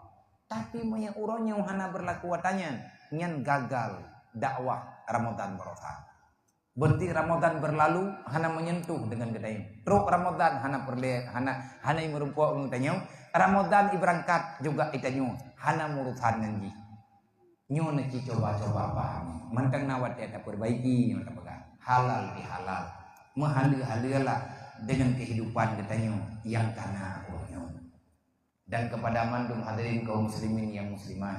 Tapi maya uronya hana berlaku watanya nyan gagal dakwah Ramadan berosa. Berarti Ramadan berlalu hana menyentuh dengan gedayang. Teruk Ramadan hana perle hana merumpuk tanyo. Ramadan iberangkat juga itanyo hana murusan nanti. Nyo nak coba-coba paham. Mantang nawat dia perbaiki nyo tak pegang. Halal bihalal. Menghalu-halulah dengan kehidupan katanya yang kana nyo. Dan kepada mandum hadirin kaum muslimin yang muslimat.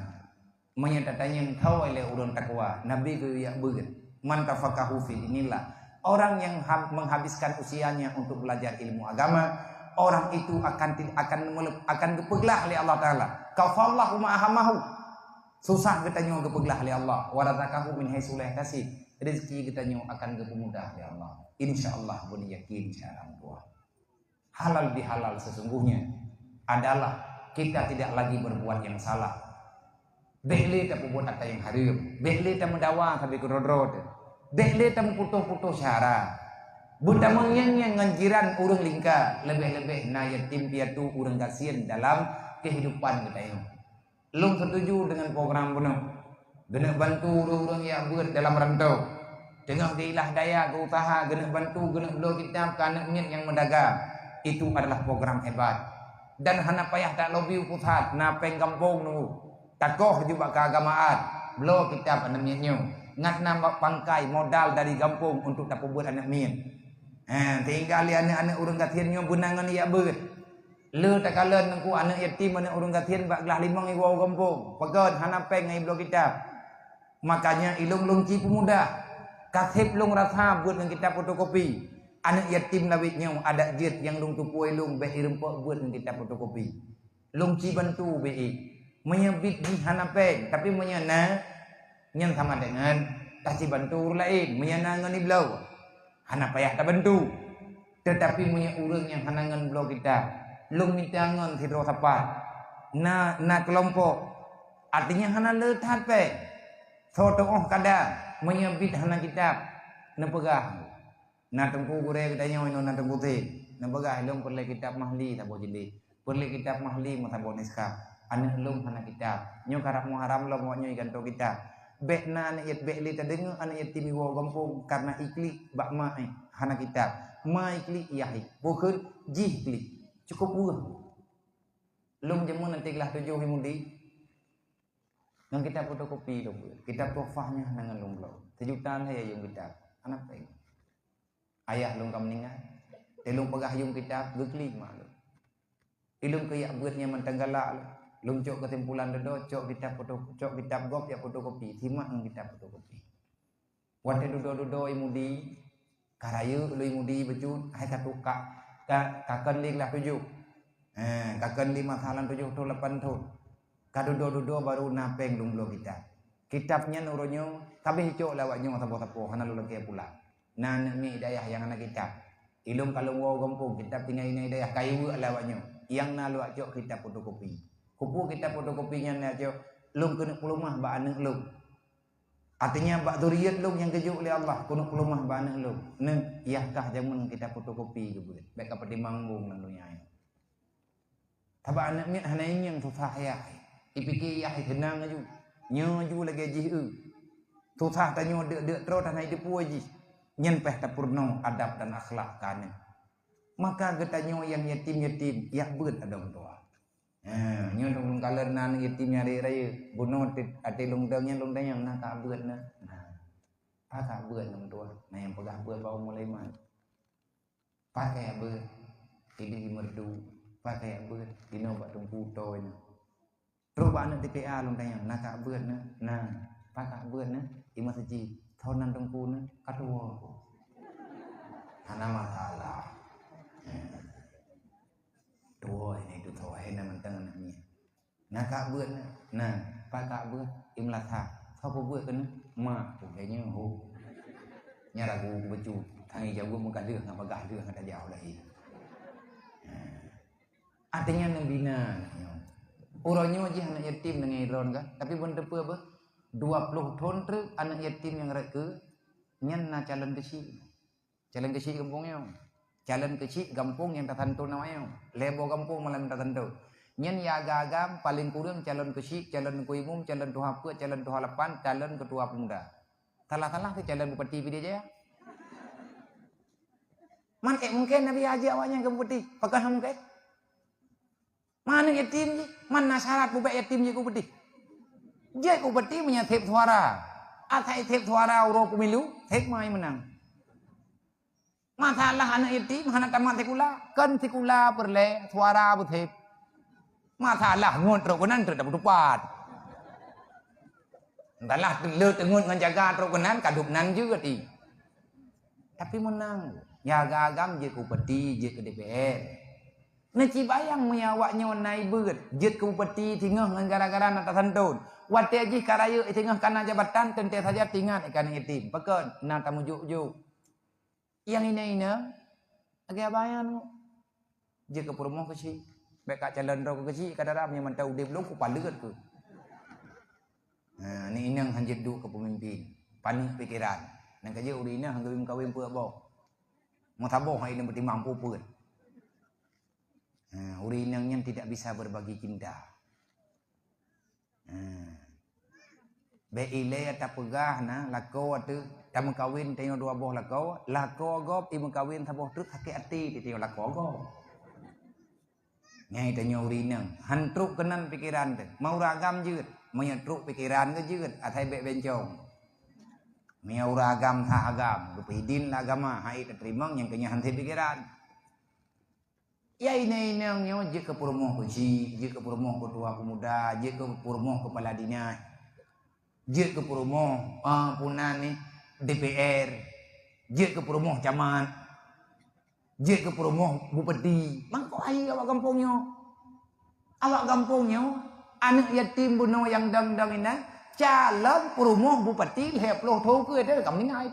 Menyatakannya kau oleh urun takwa. Nabi ku ya beget. Man tafaqahu fi inilah orang yang menghabiskan usianya untuk belajar ilmu agama, orang itu akan dipeglah oleh Allah Taala. Kafallahu ma'ahamahu. Susah katanya dipeglah oleh Allah. Warazakahu min haitsu la yahtasib. Rezeki katanya akan dipermudah oleh Allah. Insyaallah pun yakin cara tua. Halal bihalal sesungguhnya adalah kita tidak lagi berbuat yang salah. Bekle tak buat apa yang haram. Bekle tak mendawa sampai ke rodrod. Bekle tak putus-putus syara. Buta mengyang nganjiran urang lingka. Lebih-lebih na yatim piatu urang kasihan dalam kehidupan kita ini. Lung setuju dengan program penuh. Gena bantu urang yang buat dalam rantau. Tengah diilah daya ke usaha. Gena bantu, gena belo kitab ke anak yang mendagang. Itu adalah program hebat. Dan hana payah tak lobby pusat. Na peng kampung nunggu. Takoh juga keagamaan. Belo kitab anak mietnya. Ngat nambah pangkai modal dari kampung untuk tak buat anak miet. Tinggal anak-anak urang katiannya benangan ia ber. Le tak kalen nangku anak yatim anak urang katian bak gelah limang iwa kampung. Pegon hana peng ngai belo kitab. Makanya ilung lungci pemuda. Kasih lung rasa buat dengan kitab fotokopi. Anak yatim lawitnya ada jet yang lung tupu ilung beh irempok buat dengan kitab fotokopi. Lungci bantu be. Menyebit di hanapeng tapi menyana yang sama dengan kasih bantu lain menyana ngani belau hana payah tak bantu tetapi punya urang yang hanangan belau kita lung minta ngon hidro sapat na kelompok artinya hana letat pe soto kadang menyebit hana kitab na pegah na tengku gure katanya na tengku te na pegah lung perle kitab mahli tak boleh jeli perle kitab mahli mata boleh niskah anak lung hana kitab nyo karap muharam lo mo nyo ikan to kitab bek na anak yat bek li tadengo anak yat timi wo kampung karena ikli bak ma hana kitab ma ikli yahi bukan jih kli cukup buah lung jemu nanti kelas 7 himudi nang kitab fotokopi tu kitab tofahnya nangan lung lo sejutaan saya yung kitab anak peng ayah lung kam ningat telung pegah yung kitab gekli malu ilung kayak buatnya mentanggalak lung cok kesimpulan dodo cok kitab gop ya fotokopi simak ng kitab fotokopi wate dodo imudi karayu lu imudi becut hai katuka kakan lik lah 7 kakan 5 halan 7 tu 8 tu kadodo baru napeng lung lo kitabnya nuronyo kabeh cok lawaknya tapo hana lu lagi pula nan mi hidayah yang anak kitab ilung kalau wo kampung kitab tinggal ini hidayah kayu lawaknya yang nalu cok kitab fotokopi kupu kita fotokopinya nak jo lung kena pelumah ba anak lung artinya ba zuriat lung yang kejuk oleh Allah kena pelumah ba anak lung ne iahkah jamun kita fotokopi ke boleh baik ka pertimbang bung nang dunia ini taba anak miat hana yang susah ya Ipikir ya tenang aju. Nyo ju lagi ji Tutah tanyo dek terus tanah hidup aji. Nyen peh tapurno adab dan akhlak kan. Maka getanyo yang yatim-yatim yak beut adong tua. Nyo dong kalenan yatim nyari raya bunuh ati lungdangnya yang nak beut na. Pakai beut dong tua. Nah yang pegang beut bawa mulai man. Pakai beut. Ini merdu. Pakai beut. Ini obat tumpu toynya. Terus anak TPA lungdang nak beut na. Nah, pakai beut na. Di masjid. Tahunan tumpu na. Kadua. Karena masalah. Dua ini itu tahu hendak mentang anaknya. Nak beut na. Nah, pakai beut. Imlatha. Sao beut kan? Mak tu kayaknya nyara gu baju tangi jago muka dia ngapa gah dia kata jauh lagi. Artinya nembina urangnya aja anak yatim dengan iron kan, tapi benda apa 20 tahun tu anak yatim yang reka nyen na calon kecil kampungnya, calon kecil kampung yang tertentu namanya, lebo kampung malam tertentu. Nyen ya agam paling kurang calon kecil, calon kuimum, calon tuha apa, calon tuha lapan, calon ketua pemuda. Salah-salah tu calon bupati dia aja. Man mungkin Nabi aja awaknya ke bupati, pakai mungkin. Mana yatim je, mana syarat buat yatim je bupati. Je bupati punya tip suara. Atai tip suara uro pemilu, tip mai menang. Masalah anak yatim, anak tamat sekolah, kan sekolah perle suara butip. Masalah ngontrol konan tu dapat dupat. Entahlah telur tengun dengan jaga teruk konan kadup nan juga ti. Tapi menang. Ya agam je ke bupati, je ke DPR. Nanti bayang menyawaknya naik beut, je ke bupati tinggal dengan gara-gara nak tersentuh. Wate aji karaya tinggal kana jabatan tentu saja tinggal ikan yatim. Pekan nak tamujuk-juk. Yang ini agak bayang. Je ke perumahan kecil. Baik calon rau kecil kadang-kadang yang mentau dia belum kupalut tu. Nah, ni inang hanjit du ke pemimpin. Panik pikiran. Nang kerja urina hang kawin pua bo. Mau taboh hai ini berarti mampu pun. Urinang yang tidak bisa berbagi cinta. Beile tak pegah na lako tu tamu kawin tengok dua boh lako gop ibu kawin taboh tu sakit hati tengok lako gop. Nyai tanya urinang, hantruk kenan pikiran tu. Mau ragam jeut, mau nyetruk pikiran ke jeut, atai bek bencong. Mau ragam tak agam, rupidin agama, hai terima yang kenya hanti pikiran. Ya ini yang je ke perumoh kunci, je ke perumoh ketua pemuda, je ke perumoh kepala dinas, je ke perumoh punan ni DPR, je ke perumoh camat. Je ke perumoh bupati. Mangko ai awak kampungnya. Awak kampungnya anak yatim bunuh yang dang-dang ini calon perumoh bupati leh puluh tahun ke dia kamu ni ai.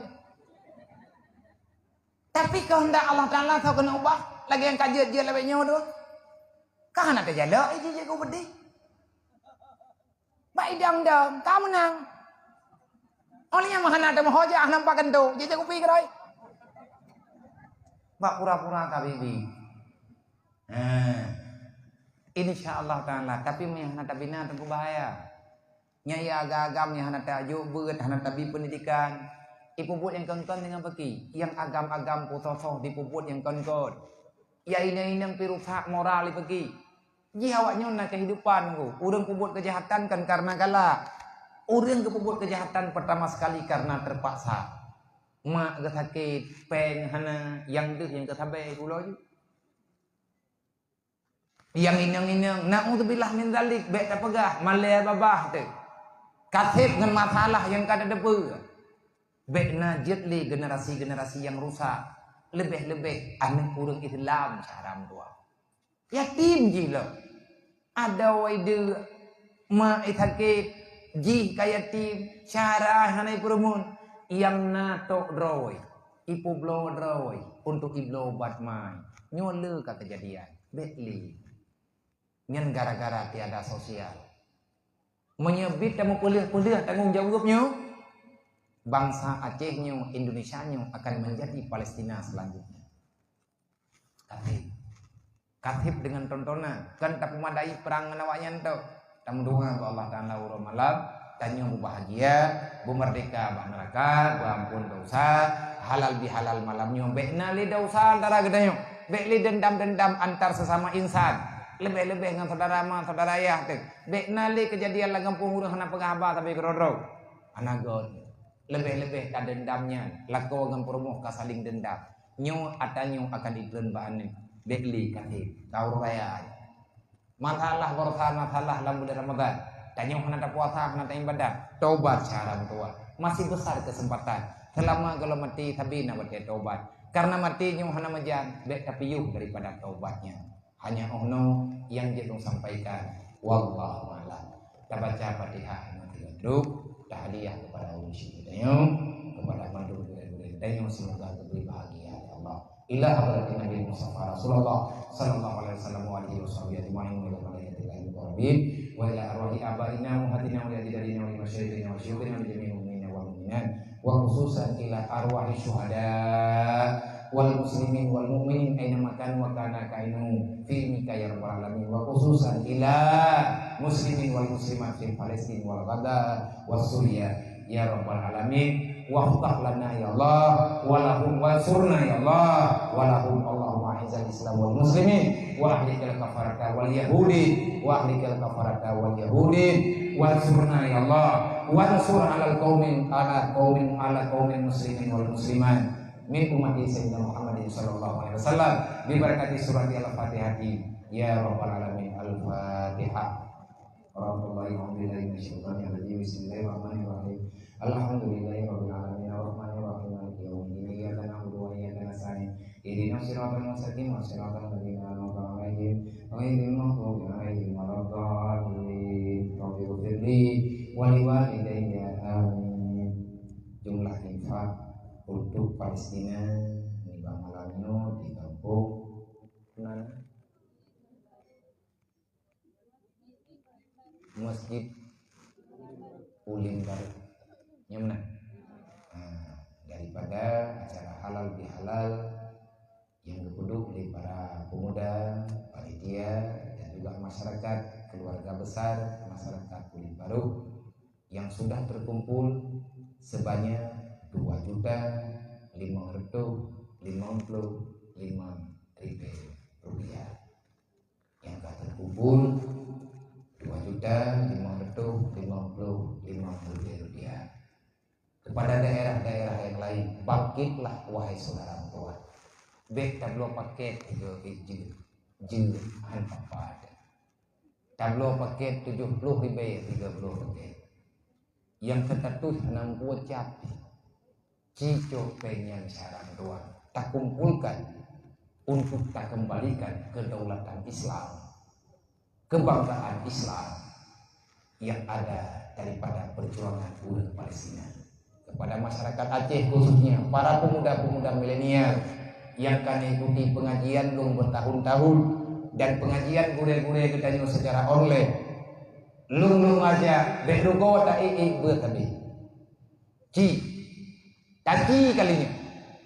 Tapi kehendak Allah Taala kau kena ubah. Lagi yang kajet je lebihnya tu. Kau nak terjala je kau bupati. Baik dang-dang, kamu menang. Oleh yang mahana ada mahojah nampakkan tu. Je kau pergi kerai. Bak pura-pura kabibi. InsyaAllah ta'ala. Tapi yang nak bina tentu bahaya. Nyai agam-agam yang nak tajuk beut, nak tabi pendidikan. Ipuput yang kon-kon dengan pergi. Yang agam-agam putosoh dipuput yang kon-kon. Ya ini yang pirusak moral pergi. Ji awaknya nak kehidupan ku. Urang puput kejahatan kan karena kalah. Urang kepuput kejahatan pertama sekali karena terpaksa. Mak ke sakit, peng hana yang deh yang kesabai pulau je. Yang inang-inang, na'udzubillah min zalik, baik tak pegah, malai babah tu. Katib dengan masalah yang kada depa. Baik najid li generasi-generasi yang rusak. Lebih-lebih anak kurang Islam caram tua. Yatim je lah. Ada waida mak sakit, ji kayatim, cara hanai perumun. Yang natok droi, ipu blow droi, untuk iblo batmai, nyola ke kejadian, betli, nyen gara-gara tiada sosial, menyebut temu kuliah tanggung jawabnya, bangsa Acehnya, Indonesianya akan menjadi Palestina selanjutnya. Katib dengan tontonan, kan tak memadai perang nawaknya tu, Tamu-doa ke Allah Ta'ala urang malam, tanya bu bahagia, bu merdeka, bu neraka, bu ampun dosa, halal bihalal malamnya, bekna li dosa antara gedanya, bekli dendam-dendam antar sesama insan, lebih-lebih dengan saudara ma, saudara ayah, bekna li kejadian lagam pungurang hana pengabah tapi kerodok, anagon, lebih-lebih tak dendamnya, lakau dengan perumuh saling dendam, nyu atau akan dibelen bahan bekli kasih, tahu raya. Masalah bersama masalah dalam bulan Ramadan. Tanya hendak puasa, hendak ibadah. Taubat cara tua. Masih besar kesempatan. Selama kalau mati tapi nak buat taubat. Karena mati nyu hana majan, baik tapi yuk daripada taubatnya. Hanya ono yang dia sampaikan. Wallahu a'lam. Kita baca Fatihah duduk, hadiah kepada usi kita kepada mandu kita semoga diberi bahagia ya Allah. Ila hadratin Nabi Mustafa Rasulullah sallallahu alaihi wasallam wa alihi washabihi ajma'in wa ila malaikatillahi wa ila arwahi abaina wa hadina wa yadidina wa masyayikhina wa syuyukhina wa jami'il mu'minina wal mu'minat wa khususan ila arwahi syuhada wal muslimin wal mu'minin aina makan wa kana kainu fi mika ya rabbal alamin wa khususan ila muslimin wal muslimat fi Palestin wal Gaza was Suriah ya rabbal alamin waftah lana ya Allah walahum wansurna ya Allah walahum Allahumma a'izzal islam wal muslimin wa ahlikal kafarata wal yahudi wa ahlikal kafarata wal yahudi wansurna ya Allah wansur ala qaumin muslimin wal muslimat min ummati sayyidina Muhammadin sallallahu alaihi wasallam bi barakati surat al-Fatihah ya rabbal alamin al-Fatihah. Warahmatullahi wabarakatuh. Bismillahirrahmanirrahim. Alhamdulillahirabbil alamin arrahmanir rahim maliki yaumiddin iyyaka na'budu wa iyyaka nasta'in ihdinas siratal mustaqim siratal ladzina an'amta 'alaihim ghairil maghdubi 'alaihim waladdallin. Rabbighfirli wa liwalidayya amin. Jumlah infak untuk Palestina di Bangladesh di kampung mana? Masjid Uling Baru Nyemna. Daripada acara halal bihalal yang dipuduk oleh para pemuda, panitia dan juga masyarakat keluarga besar masyarakat Uling Baru yang sudah terkumpul sebanyak 2.555.000 rupiah yang telah terkumpul 2.555.000 rupiah. Kepada daerah-daerah yang lain, bangkitlah wahai saudara tua. Bek tablo paket 3 hijau, jilhan papat. Tablo paket 70 ribu 30 paket. Yang ketatus 60 capi. Cico pengen sarang tua. Tak kumpulkan untuk tak kembalikan kedaulatan Islam, kebanggaan Islam yang ada daripada perjuangan buruh Palestina. Kepada masyarakat Aceh khususnya para pemuda-pemuda milenial yang akan ikuti pengajian lung bertahun-tahun dan pengajian gure-gure kita juga secara online. Lung aja berugo tak bertabi. Ci taki kalinya.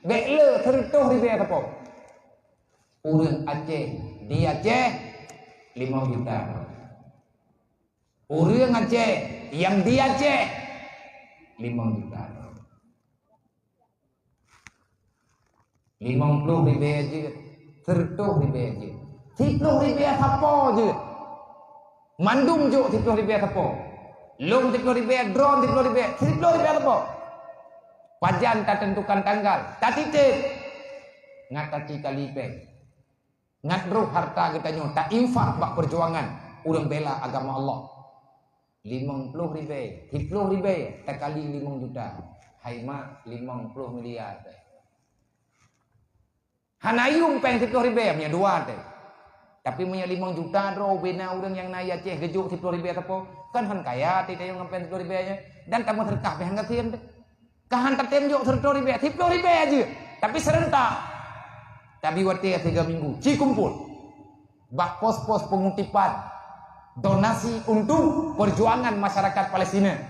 Bekle tertuh di biaya tepok. Urang Aceh di Aceh 5 juta. Urang Aceh yang di Aceh 5 juta. 50 ribu aja, 30 ribu aja, 30 ribu apa je, mandum je 30 ribu apa, long 30 ribu, drone 30 ribu, 30 ribu apa, pajan tak tentukan tanggal, tak titip, ngat taci kalipe, ngat roh harta kita nyu, tak infak bak perjuangan, urang bela agama Allah, 50 ribu, 30 ribu, tak kali 5 juta, hai mak 50 miliar. Hanayung peng 10 ribu punya dua teh. Tapi punya 5 juta ro bena urang yang naik Aceh gejuk 10 ribu apa? Kan han kaya teh yang ngampen 10 ribu nya dan tamu terkah peh ngatieun teh. Kahan tertem juk 10 ribu, 10 ribu aja. Tapi serentak. Tapi wate 3 minggu ci kumpul. Bak pos-pos pengutipan donasi untuk perjuangan masyarakat Palestina.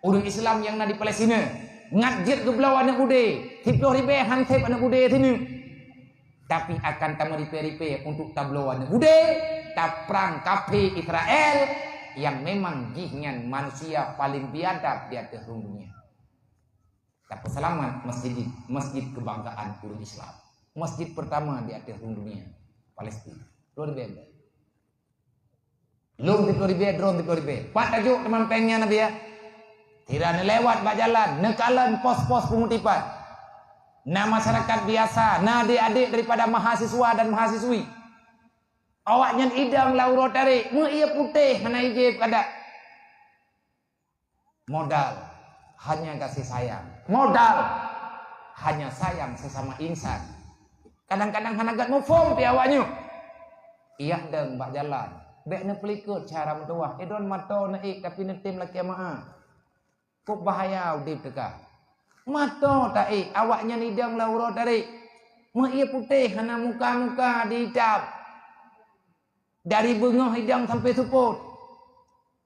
Urang Islam yang na di Palestina. Ngajit ke belau anak ude. 10 ribu hantep anak ude sini. Tapi akan tamu di peripe untuk tabloan bude taprang kafe Israel yang memang gihnyan manusia paling biadab di atas dunia. Tapi selamat masjid kebanggaan umat Islam. Masjid pertama di atas dunia, Palestina. Luar biasa. Lung di Florida, drone di Florida. Pak tajuk teman pengnya Nabi ya. Tidak lewat bak jalan, nekalan pos-pos pengutipan. Nah masyarakat biasa, nah adik-adik daripada mahasiswa dan mahasiswi. Awaknya idam lauro tarik, ia putih mana ije kada. Modal hanya kasih sayang. Modal hanya sayang sesama insan. Kadang-kadang hanagat mau form pi awaknya. Iya deng bak jalan. Bek ne pelikut cara mendoah. Edon mato na tapi ne tim laki maa. Kok bahaya udip teka. Mato tak awaknya nidang lauro tarik. Mak ia putih hana muka-muka dihitam. Dari bengah hidang sampai suput.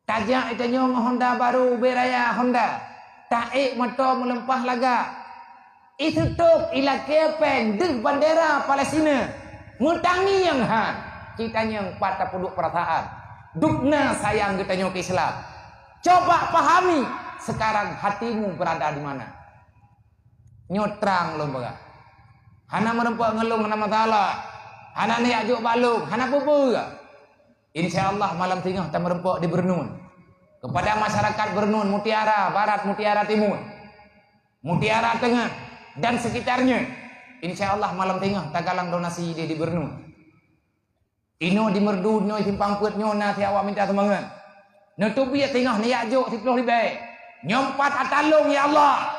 Tajak itu nyong Honda baru beraya Honda. Tak mato melempah laga. Itu tuk ila kepeng deg bandera Palestina. Mutangi yang han. Kita yang patah puduk perasaan. Dukna sayang kita nyok Islam. Coba pahami sekarang hatimu berada di mana. Nyotrang lomba. Hana merempak ngelung hana masalah. Hana ni ajuk balung, hana pupu. Insyaallah malam tengah kita merempak di Bernun. Kepada masyarakat Bernun, Mutiara Barat, Mutiara Timur, Mutiara Tengah dan sekitarnya. Insyaallah malam tengah kita galang donasi di Bernun. Ino di merdu, no simpang put nyona si awak minta semangat. No tubi tengah ni ajuk 10 ribu. Nyompat atalung ya Allah.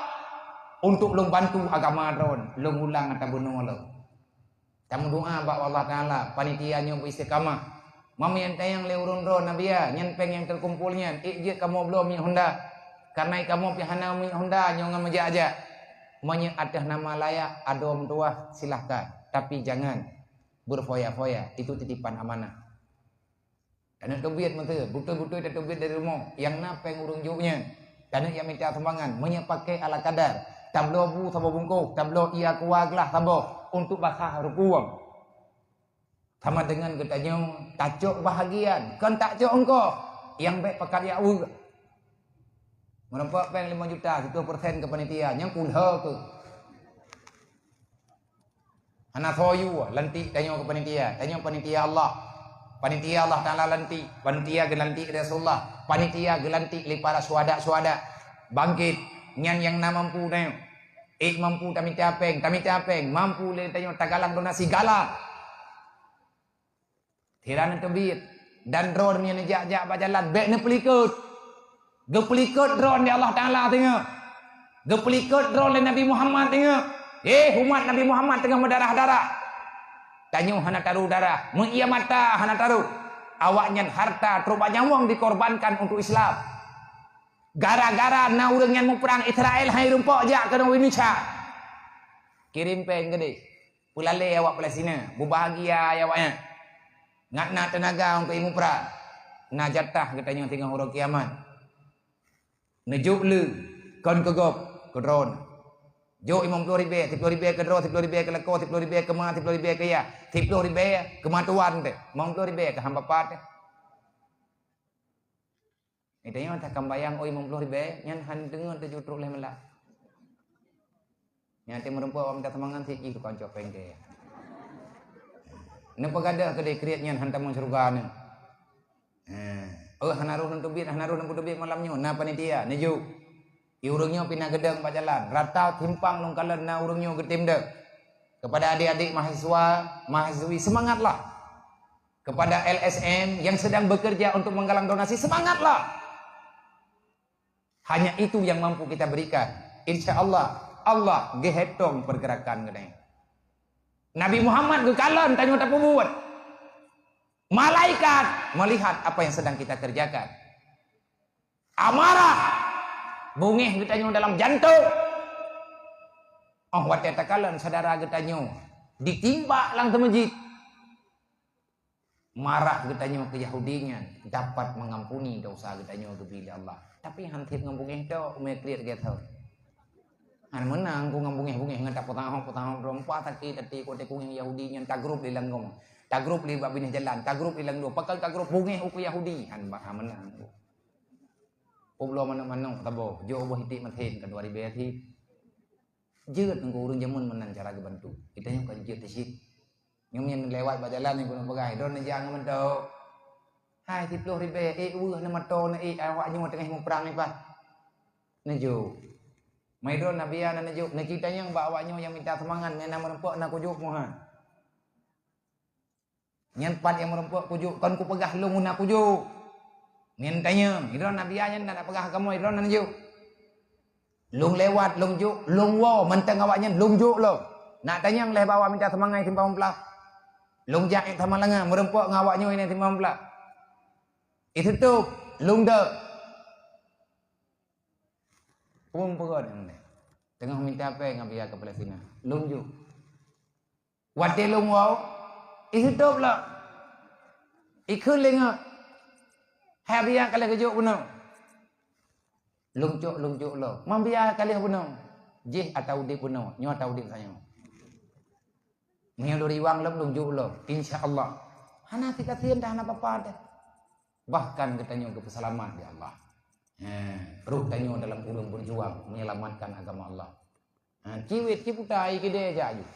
Untuk long bantu agama dron, long ulang atau bunuh lo. Kamu doa bak Allah Taala, panitia nyo istiqamah. Mami yang tayang leurun dron nabia, nyen peng yang terkumpulnya, je kamu belum minyak Honda. Karena kamu pihana minyak Honda nyongan meja aja. Manya atas nama layak adom tua silahkan, tapi jangan berfoya-foya, itu titipan amanah. Karena tubit mata, betul-betul ada tubit dari rumah, yang napeng urung juknya. Karena yang minta sumbangan, pakai ala kadar. Tablo bu sabo bungkuk, tablo ia kuaglah sabo untuk bakah rukuang. Sama dengan katanya tacuk bahagian, kan tacuk engkau yang baik pakai ya u. Merempak peng 5 juta, 10% ke panitia, yang kulha tu. Anak soyu lantik tanya ke panitia Allah. Panitia Allah Taala lantik, panitia gelantik Rasulullah, panitia gelantik li para suhada bangkit nyan yang na mampu na mampu kami tapeng mampu le tanya tagalang donasi galak tirana tebit dan drone nya jak bajalan bek ne pelikut gepelikut drone di Allah Taala tengok gepelikut drone Nabi Muhammad tengok umat Nabi Muhammad tengah berdarah-darah. Tanyo hana taruh darah, mengia mata hana taruh. Awaknya harta terupa nyawang dikorbankan untuk Islam. Gara-gara na urang yang mau perang Israel hai rumpok jak kena Indonesia. Kirim peng gede. Pulale awak Palestina, berbahagia awaknya. Ngatna tenaga untuk ilmu perang. Na jatah katanya tengah orang kiamat. Nejuk le kon kegop kedron. Jo 50 ribu, 10 ribu ke dro, 10 ribu ke leko, 10 ribu ke ma, 10 ribu ke ya, 10 ribu ke matuan deh, 50 ribu ke hamba pat. Itu yang tak kambayang, 50 ribu, yang han dengar tu jutruk leh melak. Yang tim merempuan orang minta semangat sih, itu kancok pengke. Nampak ada kedai kriatnya hantam surga ni. Hanaruh nantubit, hanaruh nantubit malamnya, na panitia, neju. Urungnya pindah gedeng pak jalan, rata timpang longkalan na urungnya getim dek. Kepada adik-adik mahasiswi semangatlah. Kepada LSM yang sedang bekerja untuk menggalang donasi semangatlah. Hanya itu yang mampu kita berikan. Insya Allah gehetong pergerakan gede. Nabi Muhammad gekalan tanya tak buat. Malaikat melihat apa yang sedang kita kerjakan. Amarah bungih getanyo dalam jantung. Wate takalan saudara getanyo ditimpa lang masjid. Marah getanyo ke Yahudinya dapat mengampuni dosa getanyo kepada Allah. Tapi hantit ngambungih itu meklir gitu. Han menang ku ngambungih-bungih ngata potang-potang rompa tati ko te kung Yahudinya ta grup di langgong. Tagrub li bab bini jalan, tagrub ilang dua, pakal tagrub bungih uku Yahudi, han menang. Belum mana-mana tabo, jo boh hitik mathen kedua ribu hati. Jeut ngku urang jamun menan cara bantu. Kita yang kan jeut sih. Nyom yang lewat berjalan ni gunung pegai, don jangan mentok. Hai 10,000 weuh na mato na awak nyo tengah mau perang ni pa. Nejo. Mai don nabiya na nejo, na kita yang bawa nyo yang minta semangat ngena merempok na kujuk moha. Nyan pat yang merempok kujuk kan ku pegah lu na kujuk. Nyen tanya, idron nabiya nyan nak pegah kamu idron na nejo. Lung lewat, lung juk, lung wo menteng awak nyan lung juk lo. Nak tanya leh bawa minta semangat timbang pelak. Lung jak sama lenga merempok ngawak nyo ini timbang pelak. Itu tuh lung de. Pung pegon ni. Tengah minta apa ngabiya ke Palestina. Lung juk. Wate lung wo. Itu tuh lah. Ikut lenga. Habiya kali kejuk puno. Lung juk lo. Mambiya kali puno. Jih atau di puno. Nyo atau di sayang. Menyo riwang lung juk lo. Insyaallah. Hana kita tien dah apa-apa dah. Bahkan katanya ke peselamat di Allah. Ruh tanyo dalam ulung berjuang menyelamatkan agama Allah. Ciwit ki putai ki de jaju.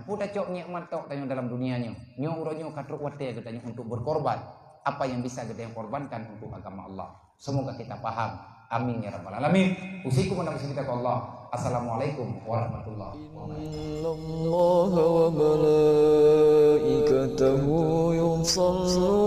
Puta cok nikmat tok tanyo dalam dunianya. Nyo uronyo katruk wate katanya untuk berkorban. Apa yang bisa kita korbankan untuk agama Allah. Semoga kita paham. Amin ya rabbal alamin. Usikum menawi kita ke Allah. Assalamualaikum warahmatullahi wabarakatuh.